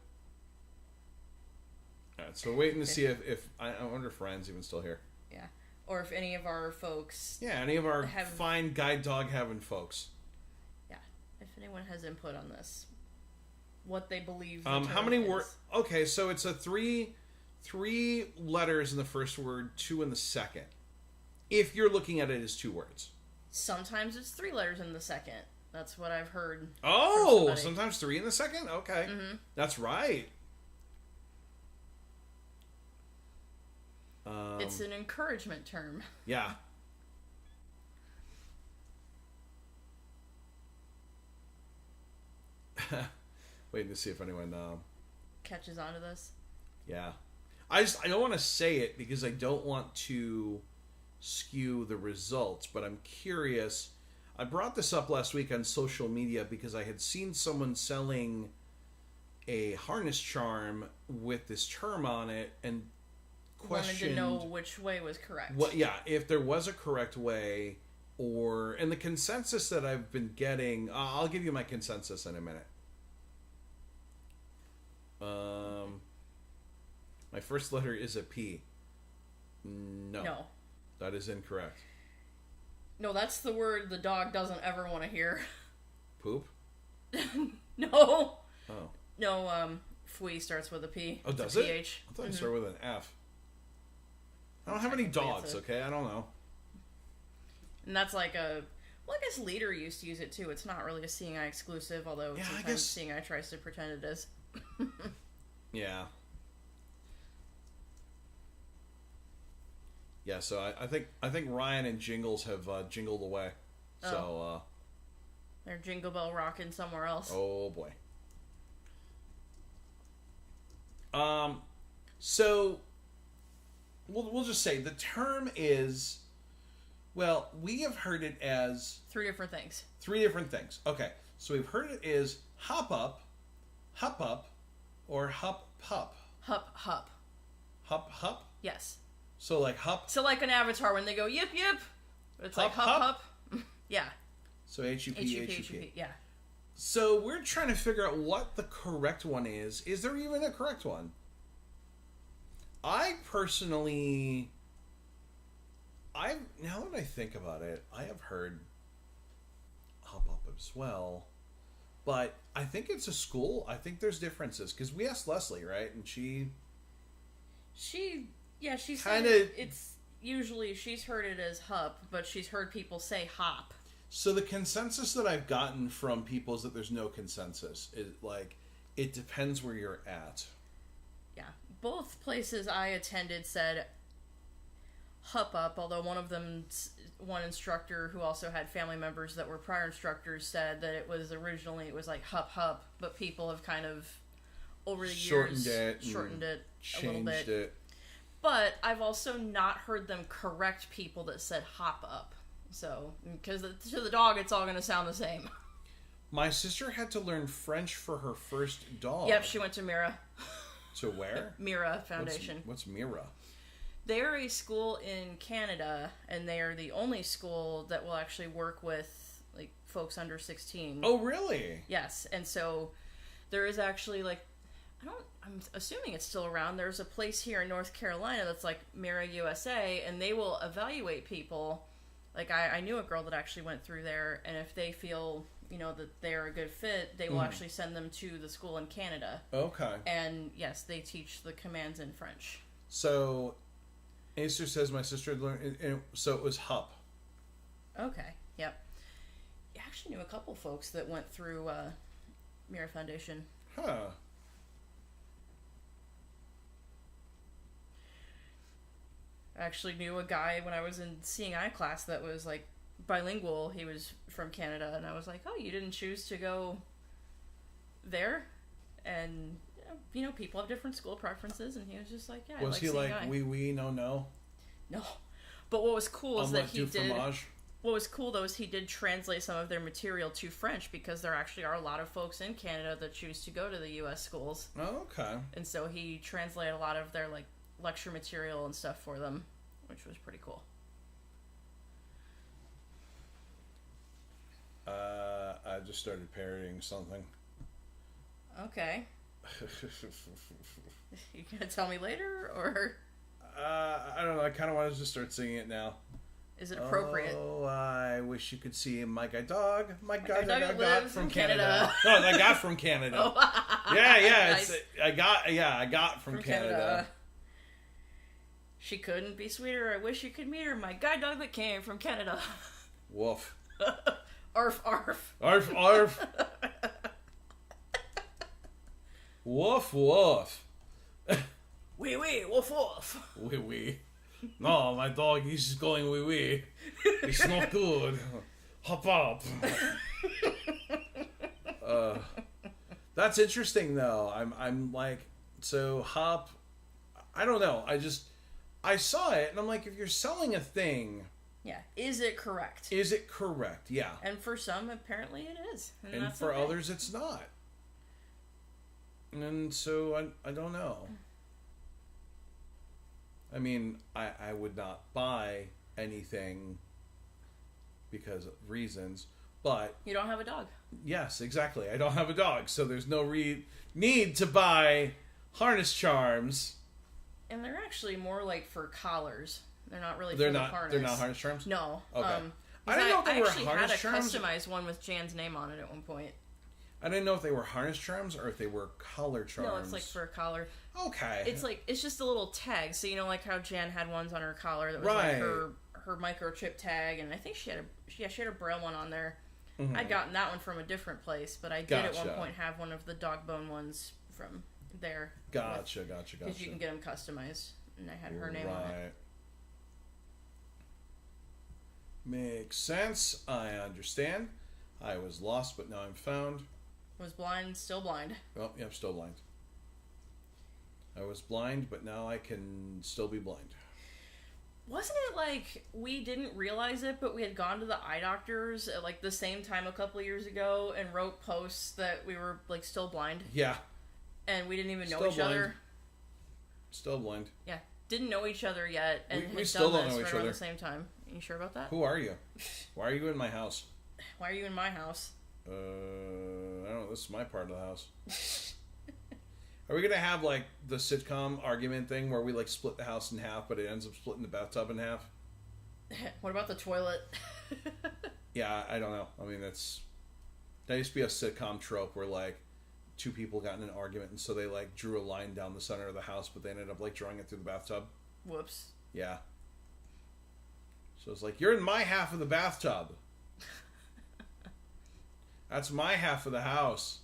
Alright, so we're waiting to see if I wonder if Ryan's even still here. Yeah. Or if any of our folks... Yeah, any of our fine guide dog having folks. Yeah. If anyone has input on this. What they believe the how term many is. words? Okay, so it's a three letters in the first word, 2 in the second. If you're looking at it as 2 words. Sometimes it's 3 letters in the second. That's what I've heard. Oh, sometimes 3 in the second? Okay. Mm-hmm. That's right. It's an encouragement term. Yeah. Waiting to see if anyone Catches on to this. yeah. I don't want to say it because I don't want to skew the results, but I'm curious. I brought this up last week on social media because I had seen someone selling a harness charm with this term on it and questioned... Wanted to know which way was correct. What? Yeah, if there was a correct way, or... And the consensus that I've been getting... I'll give you my consensus in a minute. My first letter is a P. No. That is incorrect. No, that's the word the dog doesn't ever want to hear. Poop? No. Oh. No, Fui starts with a P. Oh, does a it? PH. I thought it started with an F. I don't have any dogs, okay? I don't know. And that's like a... Well, I guess Leader used to use it too. It's not really a Seeing Eye exclusive, although Yeah, I sometimes guess- Seeing Eye tries to pretend it is. Yeah. Yeah, so I think Ryan and Jingles have jingled away. So They're Jingle Bell rocking somewhere else. oh boy. So we'll just say the term is, well, we have heard it as 3 different things. 3 different things. Okay, so we've heard it as hop up, or hup pup. Hup, hup. Hup hup. Yes. So like hup. So like an Avatar when they go yip yip, it's like Hup, hup hup. hup. Yeah. So H-U-P, H-U-P, H-U-P. H-U-P. Yeah. So we're trying to figure out what the correct one is. Is there even a correct one? I personally... now that I think about it, I have heard a as well. But I think it's a school. I think there's differences because we asked Leslie, right, and she she said Kinda- it's usually she's heard it as hup, but she's heard people say hop. So the consensus that I've gotten from people is that there's no consensus. It depends where you're at. Yeah, both places I attended said hup up, although one instructor who also had family members that were prior instructors said that it was like hup hup, but people have kind of over the years shortened it a little bit. Changed it. But I've also not heard them correct people that said hop up. So, because to the dog, it's all going to sound the same. My sister had to learn French for her first dog. Yep, she went to Mira. To where? Mira Foundation. What's Mira? They're a school in Canada, and they are the only school that will actually work with like folks under 16. Oh, really? Yes, and so there is actually I'm assuming it's still around. There's a place here in North Carolina that's like Mira USA, and they will evaluate people. Like I knew a girl that actually went through there, and if they feel that they're a good fit, they will actually send them to the school in Canada. Okay. And yes, they teach the commands in French. So, Acer says my sister had learned. So it was HUP. Okay. Yep. I actually knew a couple folks that went through Mira Foundation. Huh. I actually knew a guy when I was in seeing eye class that was like bilingual. He was from Canada, and I was like, "Oh, you didn't choose to go there?" And people have different school preferences, and he was just like, "Yeah." Was I he seeing like eye. oui no? No, but what was cool is that Omelette he du did. fromage? What was cool though is he did translate some of their material to French, because there actually are a lot of folks in Canada that choose to go to the U.S. schools, Oh, okay. and so he translated a lot of their like lecture material and stuff for them, which was pretty cool. I just started parodying something. Okay. You gonna tell me later, or I don't know. I kind of wanted to start singing it now. is it appropriate? Oh, I wish you could see my guy dog. My guy dog dog lives from in Canada. Canada. No, I got from Canada. Oh. Yeah. Nice. I got from Canada. She couldn't be sweeter. I wish you could meet her. My guide dog that came from Canada. Woof. Arf, arf. Arf, arf. Woof, woof. Wee, wee, woof, woof. Wee, wee. No, my dog, he's just going wee, wee. It's not good. Hop up. That's interesting, though. I'm like, so hop. I don't know. I saw it, and I'm like, if you're selling a thing, Yeah. Is it correct? is it correct? Yeah. And for some, apparently it is. And that's for okay. others, it's not. And so I don't know. I mean, I would not buy anything because of reasons, but You don't have a dog. yes, exactly. I don't have a dog, so there's no need to buy harness charms. And they're actually more like for collars. They're not really They're for the not. harness. They're not harness charms. No. Okay. 'Cause I didn't know if they were actually harness had a charms. customized one with Jan's name on it at one point. I didn't know if they were harness charms or if they were collar charms. No, it's like for a collar. Okay. It's just a little tag. So like how Jan had ones on her collar that was Right. like her microchip tag, and I think she had a braille one on there. Mhm. I'd gotten that one from a different place, but I did at one Gotcha. point have one of the dog bone ones from there. Gotcha. Because you can get them customized, and I had her name on it. Makes sense. I understand. I was lost, but now I'm found. Was blind, still blind. Oh, yeah, I'm still blind. I was blind, but now I can still be blind. Wasn't it like we didn't realize it, but we had gone to the eye doctors at like the same time a couple of years ago and wrote posts that we were like still blind, Yeah, and we didn't even know Still each blind. other. still blind. Yeah, didn't know each other yet, and We had still done don't this know each right around other. the same time. You sure about that? Who are you? Why are you in my house? Why are you in my house? I don't know. This is my part of the house. Are we gonna have like the sitcom argument thing where we like split the house in half, but it ends up splitting the bathtub in What about the toilet? Yeah, I don't know. I mean, that's That used to be a sitcom trope where like two people got in an argument, and so they like drew a line down the center of the house, but they ended up like drawing it through the bathtub. Whoops. Yeah. So it's like, you're in my half of the bathtub. That's my half of the house.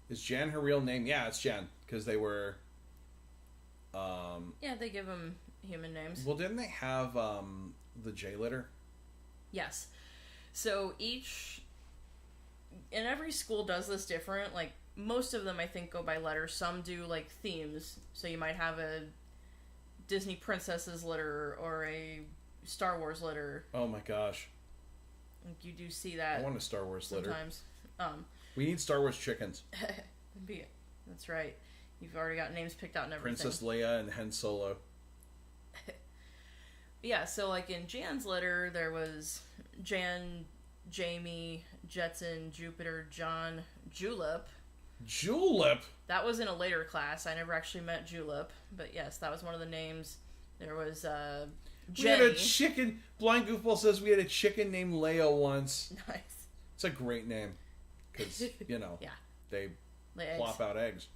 Is Jan her real name? Yeah, it's Jan, because they were. Yeah, they give them human names. Well, didn't they have the J letter? Yes. So and every school does this different. Like, most of them, I think, go by letters. Some do, like, themes. So you might have a Disney Princesses litter or a Star Wars litter. Oh my gosh. Like, you do see that. I want a Star Wars litter. Sometimes. We need Star Wars chickens. That's right. You've already got names picked out and everything. Princess Leia and Han Solo. Yeah, so like in Jan's litter, there was Jan, Jamie, Jetson, Jupiter, John, Julep. Julep? That was in a later class. I never actually met Julep, but yes, that was one of the names. There was Jenny. We had a chicken. Blind Goofball says we had a chicken named Leia once. Nice. It's a great name. Because, you know, Yeah. they Lay plop eggs. out eggs.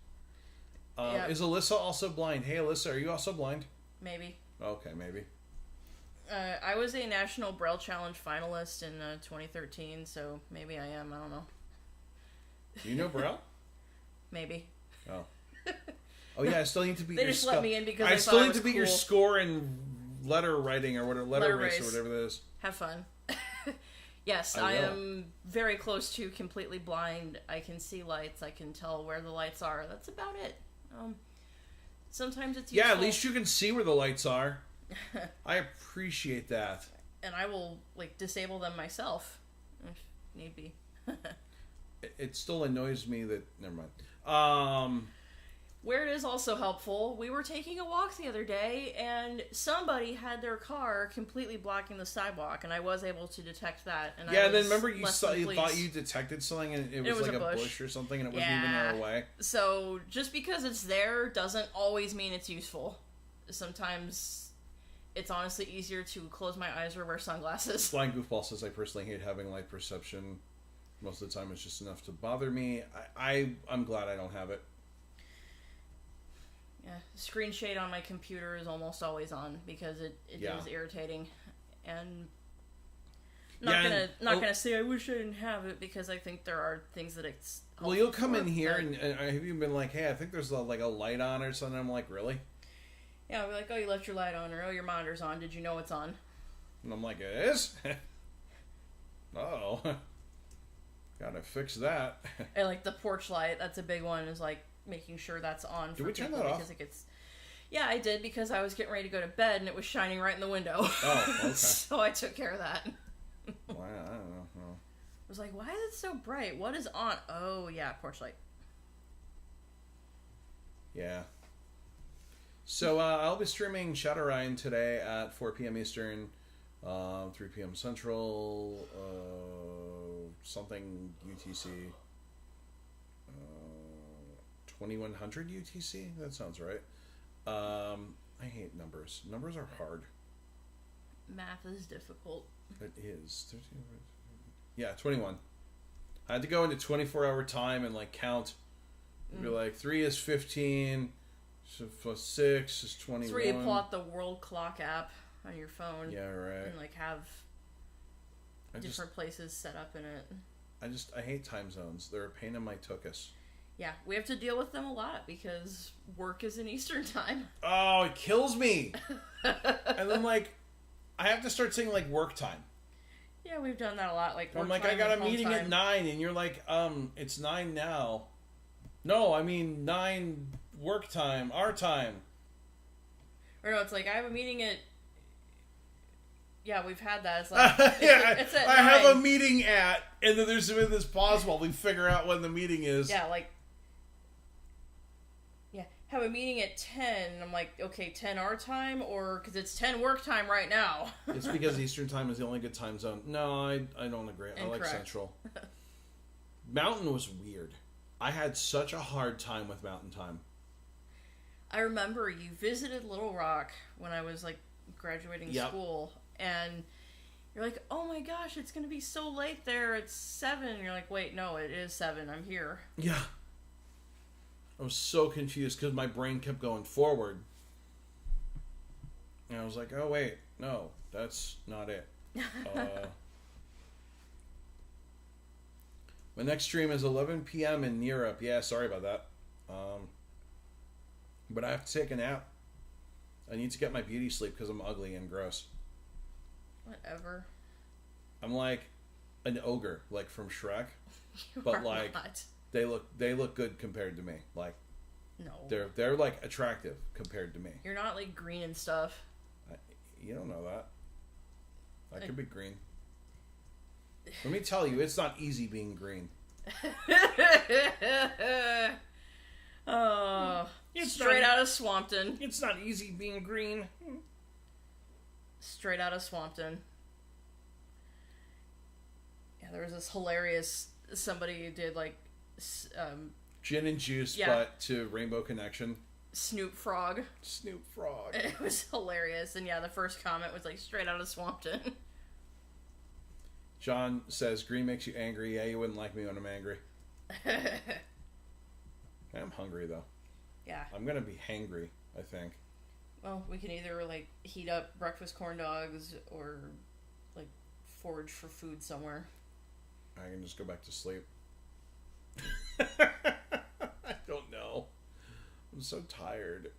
Yeah. Is Alyssa also blind? Hey, Alyssa, are you also blind? Maybe. Okay, maybe. I was a National Braille Challenge finalist in 2013, so maybe I am. I don't know. Do you know Braille? Maybe. Oh. Oh yeah, I still need to beat They your just let me in because I they still thought I need was to beat your cool. score in letter writing or whatever, letter race or race. whatever that is. Have fun. Yes, I I will. am very close to completely blind. I can see lights. I can tell where the lights are. That's about it. Sometimes it's useful. Yeah, at least you can see where the lights are. I appreciate that. And I will like disable them myself if need be. It still annoys me that. Never mind. Where it is also helpful, we were taking a walk the other day, and somebody had their car completely blocking the sidewalk, and I was able to detect that. And Yeah, I and then was remember you less saw, than you pleased. thought you detected something, and it was was like a a bush. bush or something, and it wasn't even in our way. So just because it's there doesn't always mean it's useful. Sometimes it's honestly easier to close my eyes or wear sunglasses. Blind Goofball says, I personally hate having light perception. Most of the time it's just enough to bother me. I'm glad I don't have it. Yeah, screen shade on my computer is almost always on because it Yeah. is irritating, and Yeah, not and- gonna say I wish I didn't have it because I think there are things that it's. Well, you'll come in helpful here for, and have you been like, hey, I think there's like a light on or something? I'm like, really? yeah, I'll be like, oh, you left your light on, or oh, your monitor's on. Did you know it's on? And I'm like, it is? Uh-oh. Gotta fix that. And like the porch light, that's a big one. Is like making sure that's on. Did for we turn people that off? because it gets. Yeah, I did because I was getting ready to go to bed and it was shining right in the window. Oh, okay. So I took care of that. Well, I don't know. Well, I was like, why is it so bright? What is on? Oh, yeah, porch light. yeah. So I'll be streaming Shadowrun today at 4 p.m. Eastern, 3 p.m. Central, something UTC, 2100 UTC? That sounds right. I hate numbers. Numbers are hard. Math is difficult. It is. 13, yeah, 21. I had to go into 24-hour time and like count. Be like, 3 is 15, so plus 6 is 21. It's where you pull out the world clock app on your phone. Yeah, right. And like have I different places set up in it. I hate time zones. They're a pain in my tuchus. Yeah, we have to deal with them a lot because work is in Eastern time. Oh, it kills me. And then like, I have to start saying like work time. Yeah, we've done that a lot. Like, I'm work like, time I got and a home meeting time. at 9, and you're like, it's 9 now. No, I mean 9 work time, our time. Or no, it's like I have a meeting at. Yeah, we've had that. It's like Yeah, it's at I have a 9. meeting at, and then there's been this pause while we figure out when the meeting is. Yeah, like. Yeah, have a meeting at 10. I'm like, okay, 10 our time, or because it's 10 work time right now. It's because Eastern time is the only good time zone. No, I don't agree. I like Incorrect. Central. Mountain was weird. I had such a hard time with Mountain time. I remember you visited Little Rock when I was like graduating Yep. school, and You're like, oh my gosh, it's gonna be so late there. It's 7. And you're like, wait, no, it is 7. I'm here. Yeah. I was so confused because my brain kept going forward. And I was like, oh, wait, no, that's not it. My next stream is 11 p.m. in Europe. Yeah, sorry about that. But I have to take a nap. I need to get my beauty sleep because I'm ugly and gross. Whatever. I'm like an ogre, like from Shrek. You But are like not. they look good compared to me. Like No. they're like attractive compared to me. You're not like green and stuff. You don't know that. I could be green. Let me tell you, it's not easy being green. Oh, It's straight not- out of Swampton. It's not easy being green. Straight out of Swampton. Yeah, there was this hilarious. Somebody did like Gin and juice, Yeah. but to Rainbow Connection. Snoop Frog. Snoop Frog. It was hilarious, and yeah, the first comment was like straight out of Swampton. John says, green makes you angry. Yeah, you wouldn't like me when I'm angry. I'm hungry, though. Yeah. I'm going to be hangry, I think. Well, we can either like heat up breakfast corn dogs or like forage for food somewhere. I can just go back to sleep. I don't know. I'm so tired.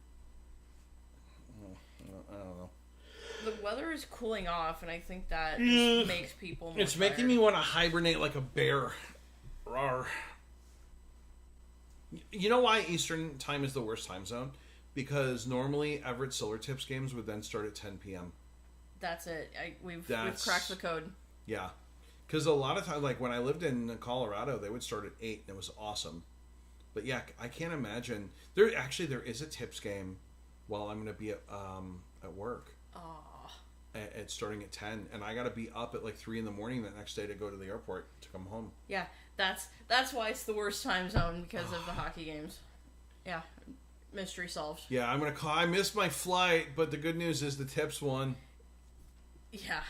I don't know. The weather is cooling off, and I think that just makes people more It's making tired. me want to hibernate like a bear. Rawr. You know why Eastern time is the worst time zone? Because normally Everett Solar Tips games would then start at 10 p.m. That's it. We've That's- cracked the code. Yeah. Because a lot of times, like when I lived in Colorado, they would start at 8 and it was awesome. But yeah, I can't imagine. There is a tips game while I'm going to be at work. Aw. It's starting at 10, and I got to be up at like 3 in the morning the next day to go to the airport to come home. Yeah, that's why it's the worst time zone, because of the hockey games. Yeah, mystery solved. Yeah, I'm going to call. I missed my flight, but the good news is the tips won. Yeah.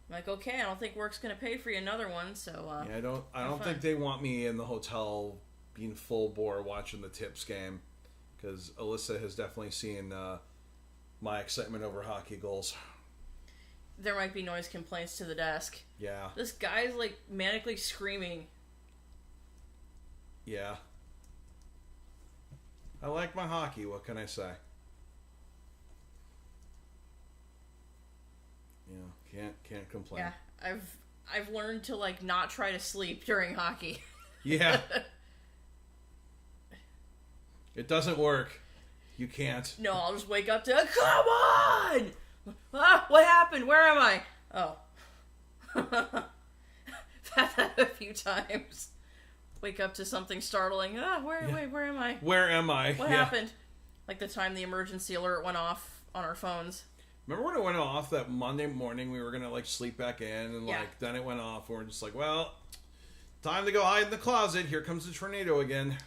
I'm like, okay, I don't think work's gonna pay for you another one, so Yeah, I don't fun. think they want me in the hotel being full bore watching the tips game, because Alyssa has definitely seen my excitement over hockey goals. there might be noise complaints to the desk. Yeah, This guy's like manically screaming. yeah. I like my hockey. What can I say? Yeah, can't complain. Yeah, I've learned to like not try to sleep during hockey. Yeah. It doesn't work. You can't. No, I'll just wake up to, come on! Ah, what happened? Where am I? Oh. I've had that a few times. Wake up to something startling. Where am I? Where am I? What Yeah. happened? Like the time the emergency alert went off on our phones. Remember when it went off that Monday morning? We were gonna like sleep back in, and Yeah. like then it went off, and we're just like, well, time to go hide in the closet. Here comes the tornado again.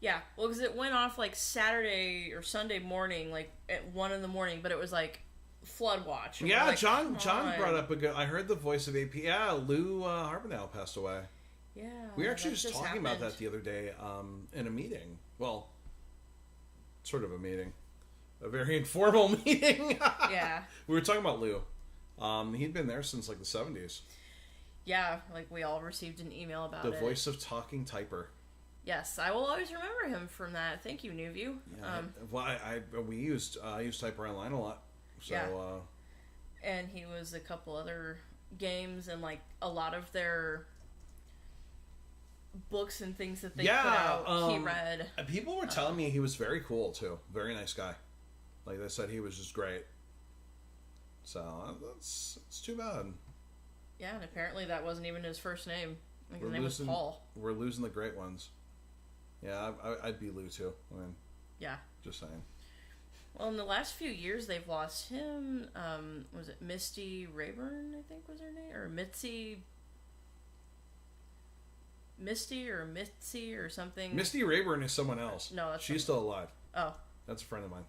Yeah, well, because it went off like Saturday or Sunday morning, like at 1 a.m, but it was like flood watch. And we're Yeah, like, John come on. brought up a good. I heard the voice of AP. Yeah, Lou Harbinell passed away. Yeah, We were actually that just talking about happened. that the other day in a meeting. Well, sort of a meeting. A very informal meeting. Yeah. We were talking about Lou. He'd been there since like the 70s. Yeah, like we all received an email about The it. voice of talking typer. Yes, I will always remember him from that. Thank you, Newview. Yeah, well, I used Typer Online a lot. So, Yeah. And he was a couple other games and like a lot of their books and things that they put out. He read. People were telling me he was very cool too. Very nice guy. Like they said, he was just great. So it's too bad. Yeah, and apparently that wasn't even his first name. Like his We're name was Paul. We're losing the great ones. Yeah, I'd be Lou too. I mean, Yeah. just saying. Well, in the last few years, they've lost him. Was it Misty Rayburn, I think was her name? Or Misty or something? Misty Rayburn is someone else. No, that's she's still alive. Oh. That's a friend of mine.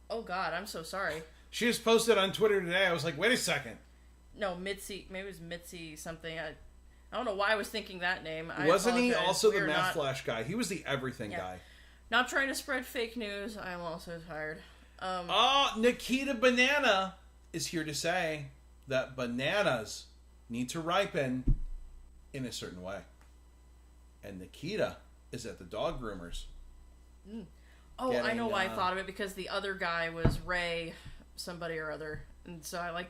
Oh, God, I'm so sorry. She just posted on Twitter today. I was like, wait a second. No, Mitzi. Maybe it was Mitzi something. I don't know why I was thinking that name. Wasn't he apologize. also We the are Math not, Flash guy? He was the everything guy. Not trying to spread fake news. I'm also tired. Nikita Banana is here to say that bananas need to ripen in a certain way. And Nikita is at the dog groomers. Oh, I know why I thought of it, because the other guy was Ray somebody or other. And so I, like,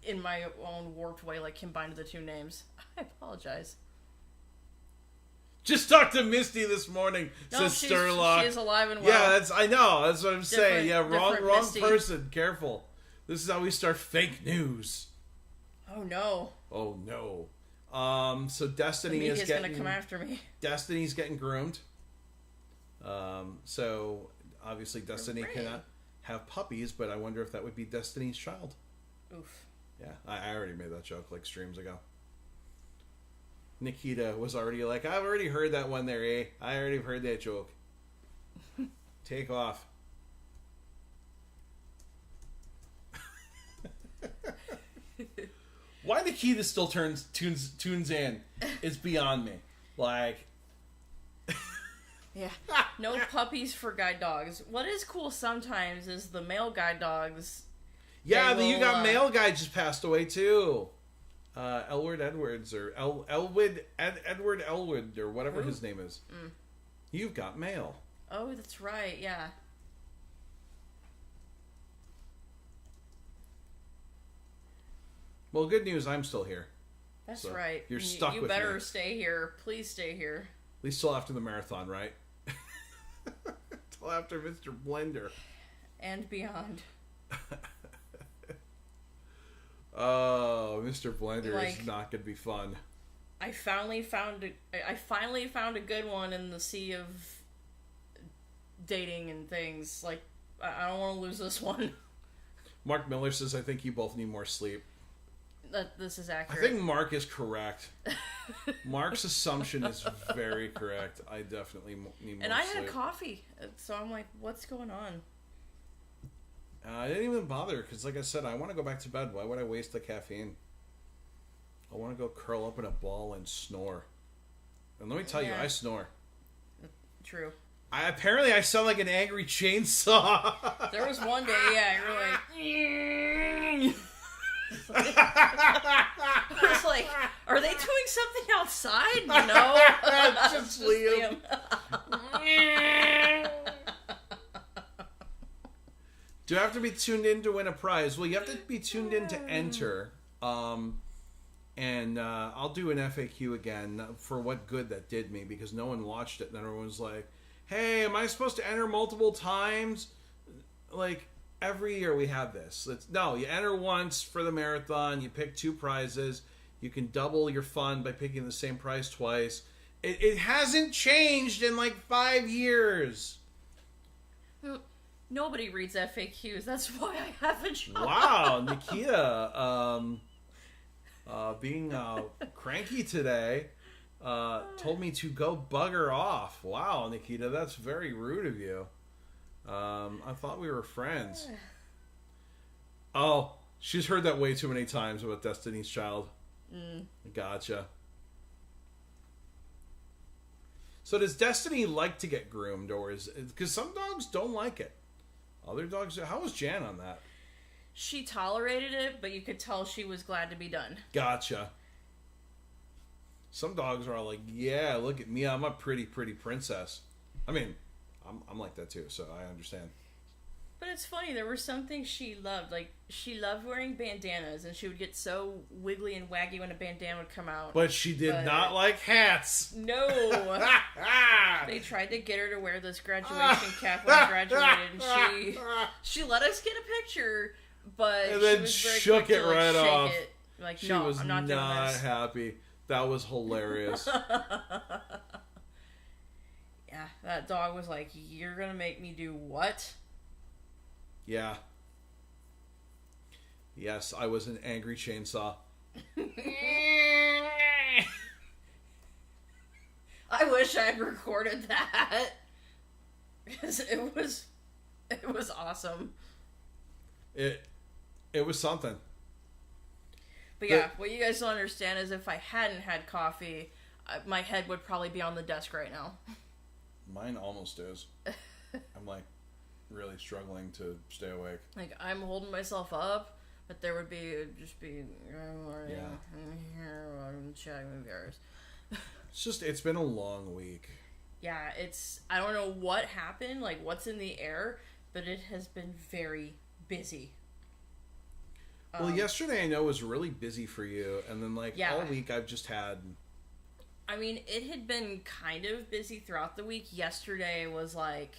in my own warped way, like, combined the two names. I apologize. Just talked to Misty this morning, No, says Sturlock. she is alive and well. Yeah, I know. That's what I'm saying. Yeah, wrong Misty. person. Careful. This is how we start fake news. Oh, no. Oh, no. So Destiny He's is going to come after me. Destiny's getting groomed. So obviously Destiny Hooray. cannot have puppies, but I wonder if that would be Destiny's child. Oof. Yeah, I already made that joke like streams ago. Nikita was already like, I've already heard that one there, eh? I already heard that joke. Take off. Why Nikita still tunes in is beyond me. Like, Yeah. No puppies for guide dogs. What is cool sometimes is the male guide dogs. yeah, They the You will, Got Mail guy just passed away too. Elwood Edwards or Edward Elwood or whatever his name is. You've Got Mail. Oh, that's right. Yeah. Well, good news, I'm still here. That's So, right. you're stuck You with better me. stay here. Please stay here. At least till after the marathon, right? Till after Mr. Blender. And beyond. Oh, Mr. Blender Like- is not going to be fun. I finally found a good one in the sea of dating and things. Like, I don't want to lose this one. Mark Miller says, I think you both need more sleep. This is I accurate. think Mark is correct. Mark's assumption is very correct. I definitely need more And I sleep. had coffee, so I'm like, what's going on? I didn't even bother because, like I said, I want to go back to bed. Why would I waste the caffeine? I want to go curl up in a ball and snore. And let me tell you, Yeah. I snore. True. Apparently, I sound like an angry chainsaw. There was one day, yeah, you're like... I was like, are they doing something outside? No. Just Liam. Do you have to be tuned in to win a prize? Well, you have to be tuned in to enter. And I'll do an FAQ again for what good that did me because no one watched it. And then everyone's like, hey, am I supposed to enter multiple times? Like, every year we have this. No, you enter once for the marathon. You pick 2 prizes. You can double your fun by picking the same prize twice. It hasn't changed in like 5 years. Nobody reads FAQs. That's why I have a job. Wow, Nikita, being cranky today, told me to go bugger off. Wow, Nikita, that's very rude of you. I thought we were friends. Oh, she's heard that way too many times about Destiny's Child. Gotcha. So does Destiny like to get groomed, or is because some dogs don't like it? Other dogs. How was Jan on that? She tolerated it, but you could tell she was glad to be done. Gotcha. Some dogs are all like, yeah, look at me, I'm a pretty princess. I mean, I'm like that too, so I understand. But it's funny, there were some things she loved. Like, she loved wearing bandanas, and she would get so wiggly and waggy when a bandana would come out. But she did not like hats. No! They tried to get her to wear this graduation cap when I graduated, and she let us get a picture, but And she then was very shook quick it to, like, right shake off. it. Like, She no, was I'm not doing this. happy. That was hilarious. Yeah, that dog was like, you're gonna make me do what? Yeah. Yes, I was an angry chainsaw. I wish I had recorded that. Because it was awesome. It was something. But yeah, what you guys don't understand is if I hadn't had coffee, my head would probably be on the desk right now. Mine almost is. I'm like really struggling to stay awake. Like, I'm holding myself up, but there would just be chatting viewers. It's been a long week. Yeah, I don't know what happened, like what's in the air, but it has been very busy. Well, yesterday I know was really busy for you, and then all week I've just had... I mean, it had been kind of busy throughout the week. Yesterday was like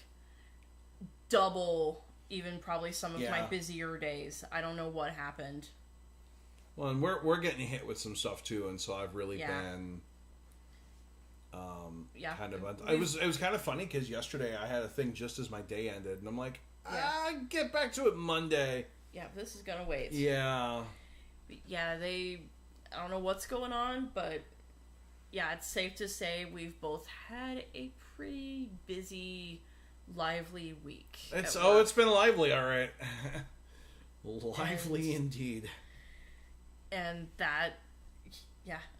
double, even probably some of my busier days. I don't know what happened. Well, and we're getting hit with some stuff too, and so I've really been kind of... It was kind of funny because yesterday I had a thing just as my day ended, and I'm like, get back to it Monday. Yeah, this is gonna wait. Yeah. Yeah, I don't know what's going on, but yeah, it's safe to say we've both had a pretty busy, lively week. It's been lively, all right. Lively indeed. And that,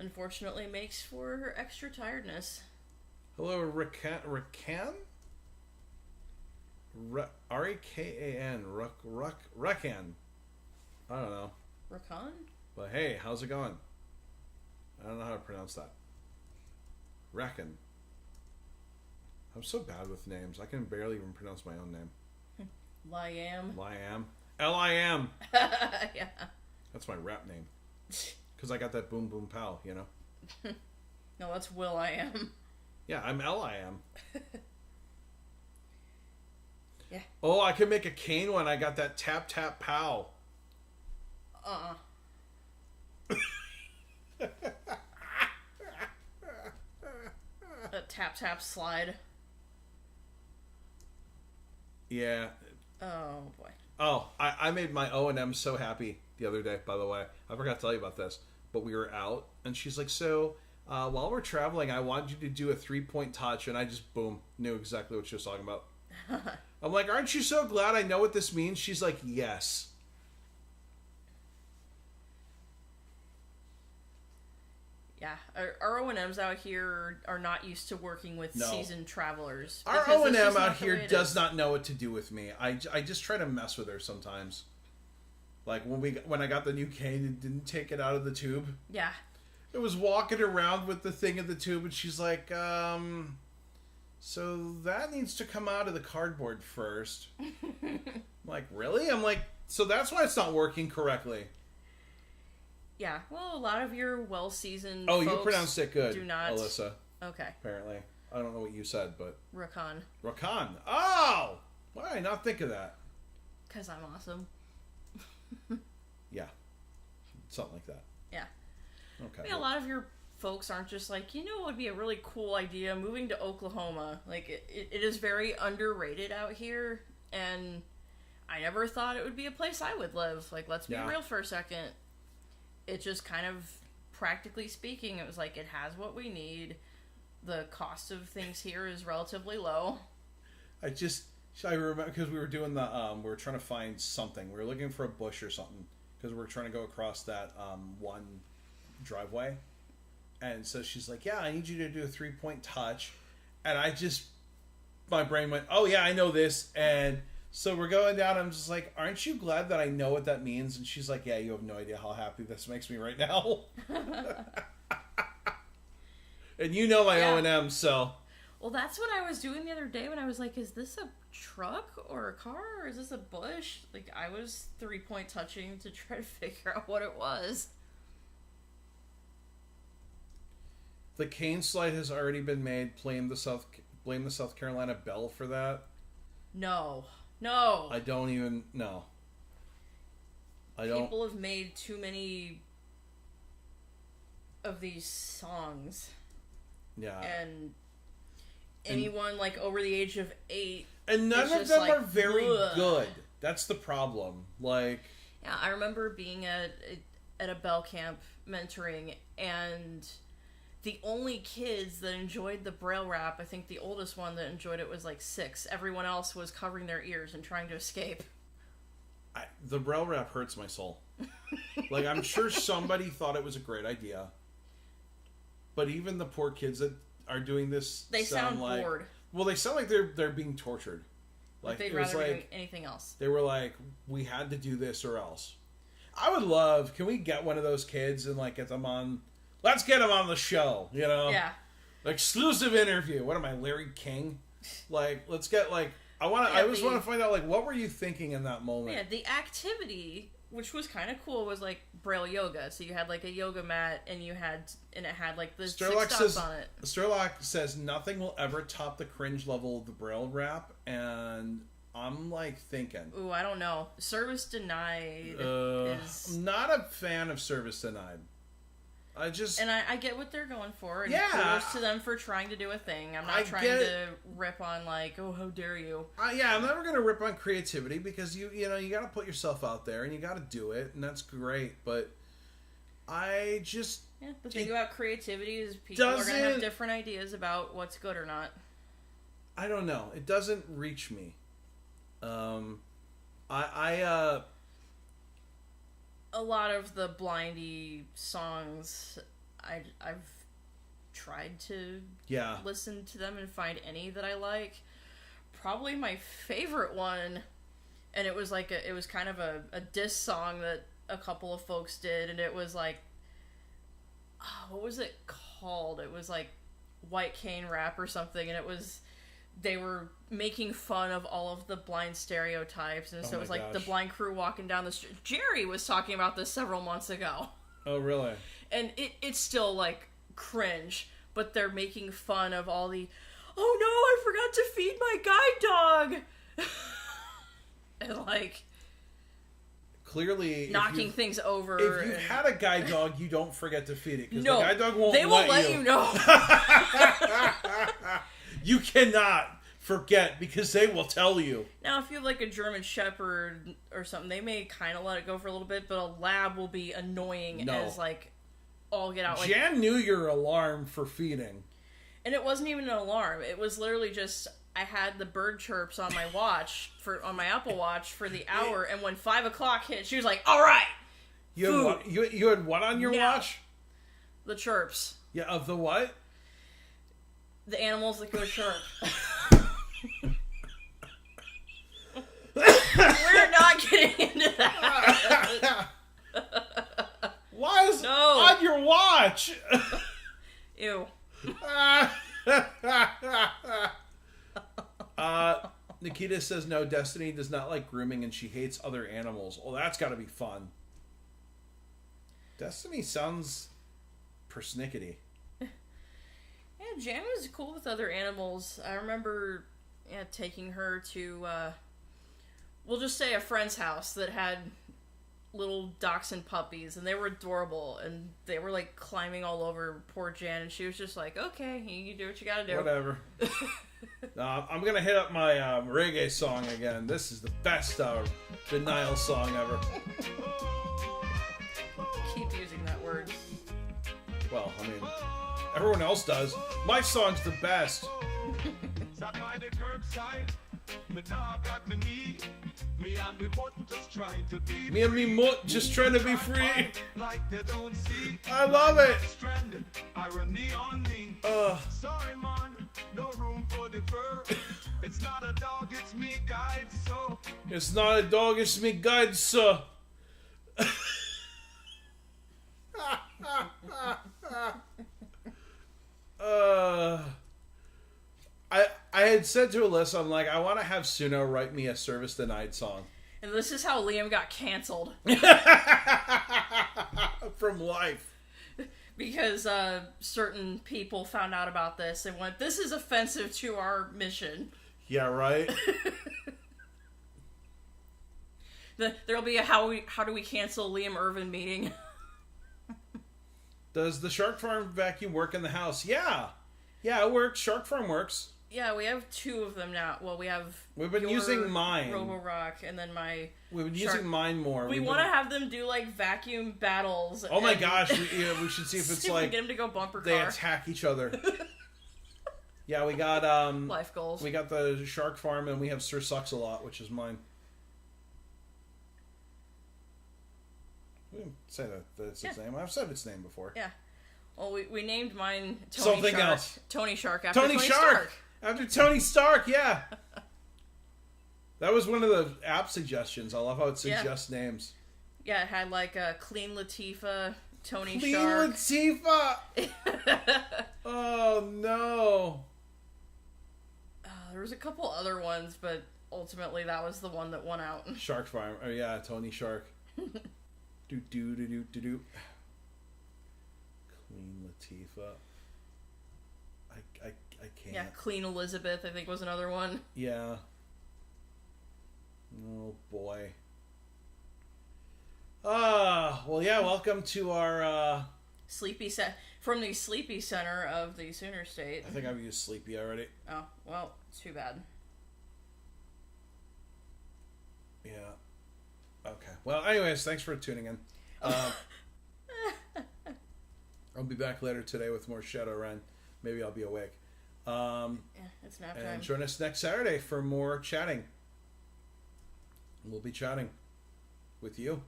unfortunately makes for extra tiredness. Hello, Rakan? R-E-K-A-N. Rakan. I don't know. Rakan? But hey, how's it going? I don't know how to pronounce that. Rakan. I'm so bad with names. I can barely even pronounce my own name. Liam. L-I-M. Yeah. That's my rap name. Because I got that boom boom pow, you know? No, that's Will.I.am. Yeah, I'm L-I-M. Yeah. Oh, I could make a Kane one. I got that tap tap pow. A tap tap slide. Yeah. Oh boy. Oh, I made my O&M so happy the other day, by the way. I forgot to tell you about this. But we were out, and she's like, so, while we're traveling, I want you to do a 3-point touch, and I just, boom, knew exactly what she was talking about. I'm like, aren't you so glad I know what this means? She's like, yes. Yeah, our O&Ms out here are not used to working with seasoned travelers. Our O&M out here does not know what to do with me. I just try to mess with her sometimes. Like when I got the new cane and didn't take it out of the tube. Yeah. It was walking around with the thing in the tube, and she's like, so that needs to come out of the cardboard first. I'm like, really? I'm like, so that's why it's not working correctly. Yeah, well, a lot of your well-seasoned folks you pronounced it good, do not... Alyssa. Okay. Apparently. I don't know what you said, but... Rakan. Oh! Why did I not think of that? Because I'm awesome. Yeah. Something like that. Yeah. Okay. I mean, a lot of your folks aren't just like, you know what would be a really cool idea? Moving to Oklahoma. Like, it is very underrated out here, and I never thought it would be a place I would live. Like, let's be real for a second. It just kind of, practically speaking, it was like, it has what we need. The cost of things here is relatively low. I remember, because we were doing we were trying to find something. We were looking for a bush or something, because we were trying to go across that one driveway. And so she's like, yeah, I need you to do a 3-point touch. And my brain went, oh yeah, I know this. And so we're going down. I'm just like, aren't you glad that I know what that means? And she's like, yeah, you have no idea how happy this makes me right now. And you know my O&M, so. Well, that's what I was doing the other day when I was like, is this a truck or a car or is this a bush? Like, I was 3-point touching to try to figure out what it was. The cane slide has already been made. Blame the South Carolina Bell for that. No. I don't even know. People have made too many of these songs. Yeah. And anyone like over the age of 8, and none of them are very good. That's the problem. Like, yeah, I remember being at a Bell camp mentoring, and the only kids that enjoyed the Braille rap, I think the oldest one that enjoyed it was like 6. Everyone else was covering their ears and trying to escape. the Braille rap hurts my soul. Like, I'm sure somebody thought it was a great idea, but even the poor kids that are doing this, They sound like, bored. well, they sound like they're being tortured. Like they'd it was rather do like anything else. they were like, we had to do this or else. I would love. Can we get one of those kids and like get them on? Let's get them on the show. You know, Yeah. Exclusive interview. What am I, Larry King? Like, let's get like. I just want to find out like what were you thinking in that moment? Yeah, the activity, which was kind of cool, was like Braille yoga. So you had like a yoga mat, and it had like the Sterlock 6 says, dots on it. Sterlock says nothing will ever top the cringe level of the Braille rap, and I'm like thinking. Ooh, I don't know. Service denied is. I'm not a fan of service denied. And I get what they're going for. And Yeah. kudos to them for trying to do a thing. I'm not trying to rip on like, oh, how dare you. Yeah, I'm never gonna rip on creativity because you got to put yourself out there and you got to do it, and that's great. But I just The thing about creativity is people are gonna have different ideas about what's good or not. I don't know. It doesn't reach me. A lot of the Blindy songs, I've tried to listen to them and find any that I like. Probably my favorite one, and it was like it was kind of a diss song that a couple of folks did, and it was like, what was it called? It was like White Cane Rap or something, and they were making fun of all of the blind stereotypes, and so it was like the blind crew walking down the street. Jerry was talking about this several months ago. Oh, really? And it's still, like, cringe, but they're making fun of all the, oh no, I forgot to feed my guide dog! And, like, clearly knocking things over. If you had a guide dog, you don't forget to feed it, because no, the guide dog won't they won't let you. you know. You cannot forget, because they will tell you. Now, if you have like a German Shepherd or something, they may kind of let it go for a little bit, but a lab will be annoying as like all get out. Like, Jan knew your alarm for feeding, and it wasn't even an alarm. It was literally just I had the bird chirps on my watch on my Apple Watch for the hour, and when 5 o'clock hit, she was like, "All right, you had what on your watch? The chirps. Yeah, of the what? The animals that go chirp." We're not getting into that. Why is on your watch? Ew. Nikita says no, Destiny does not like grooming and she hates other animals. Oh, that's got to be fun. Destiny sounds persnickety. Yeah, Jan was cool with other animals. I remember taking her to, we'll just say a friend's house that had little dachshund puppies, and they were adorable, and they were, like, climbing all over poor Jan, and she was just like, okay, you do what you gotta do. Whatever. I'm gonna hit up my reggae song again. This is the best denial song ever. Keep using that word. Well, I mean, everyone else does. My song's the best. Me and me mutt just trying to be free. I love it. Sorry, man, no room for the fur. It's not a dog, it's me guide, so. It's not a dog, it's me guide, sir. I had said to Alyssa, I'm like, I want to have Suno write me a service denied song. And this is how Liam got canceled. From life. Because certain people found out about this and went, this is offensive to our mission. Yeah, right? There'll be a how do we cancel Liam Irvin meeting. Does the Shark Farm vacuum work in the house? Yeah. Yeah, it works. Shark Farm works. Yeah, we have 2 of them now. Well, we've been using mine. Roborock, and then we've been using mine more. We want to have them do like vacuum battles. Oh my gosh, we should see if it's like we get them to go bumper car. They attack each other. Yeah, we got life goals. We got the Shark Farm, and we have Sir Sucks a Lot, which is mine. We didn't say that's its Yeah. name. I've said its name before. Yeah. Well, we named mine Tony Something Shark. else. Tony Shark after Tony Shark! After Tony Stark, yeah. That was one of the app suggestions. I love how it suggests names. Yeah, it had like Clean Latifah, Tony Clean Shark. Latifah! Oh, no. There was a couple other ones, but ultimately that was the one that won out. Shark Farm. Oh, yeah, Tony Shark. Do. Clean Latifah. I can't. Yeah, Clean Elizabeth, I think, was another one. Yeah. Oh, boy. Well, yeah, welcome to our, From the Sleepy Center of the Sooner State. I think I've used Sleepy already. Oh, well, it's too bad. Yeah. Okay. Well, anyways, thanks for tuning in. I'll be back later today with more Shadowrun. Maybe I'll be awake. Yeah, it's nap time. And join us next Saturday for more chatting. We'll be chatting with you,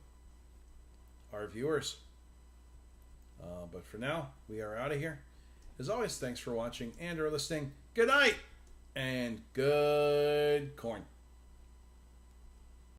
our viewers. But for now, we are out of here. As always, thanks for watching and or listening. Good night and good corn.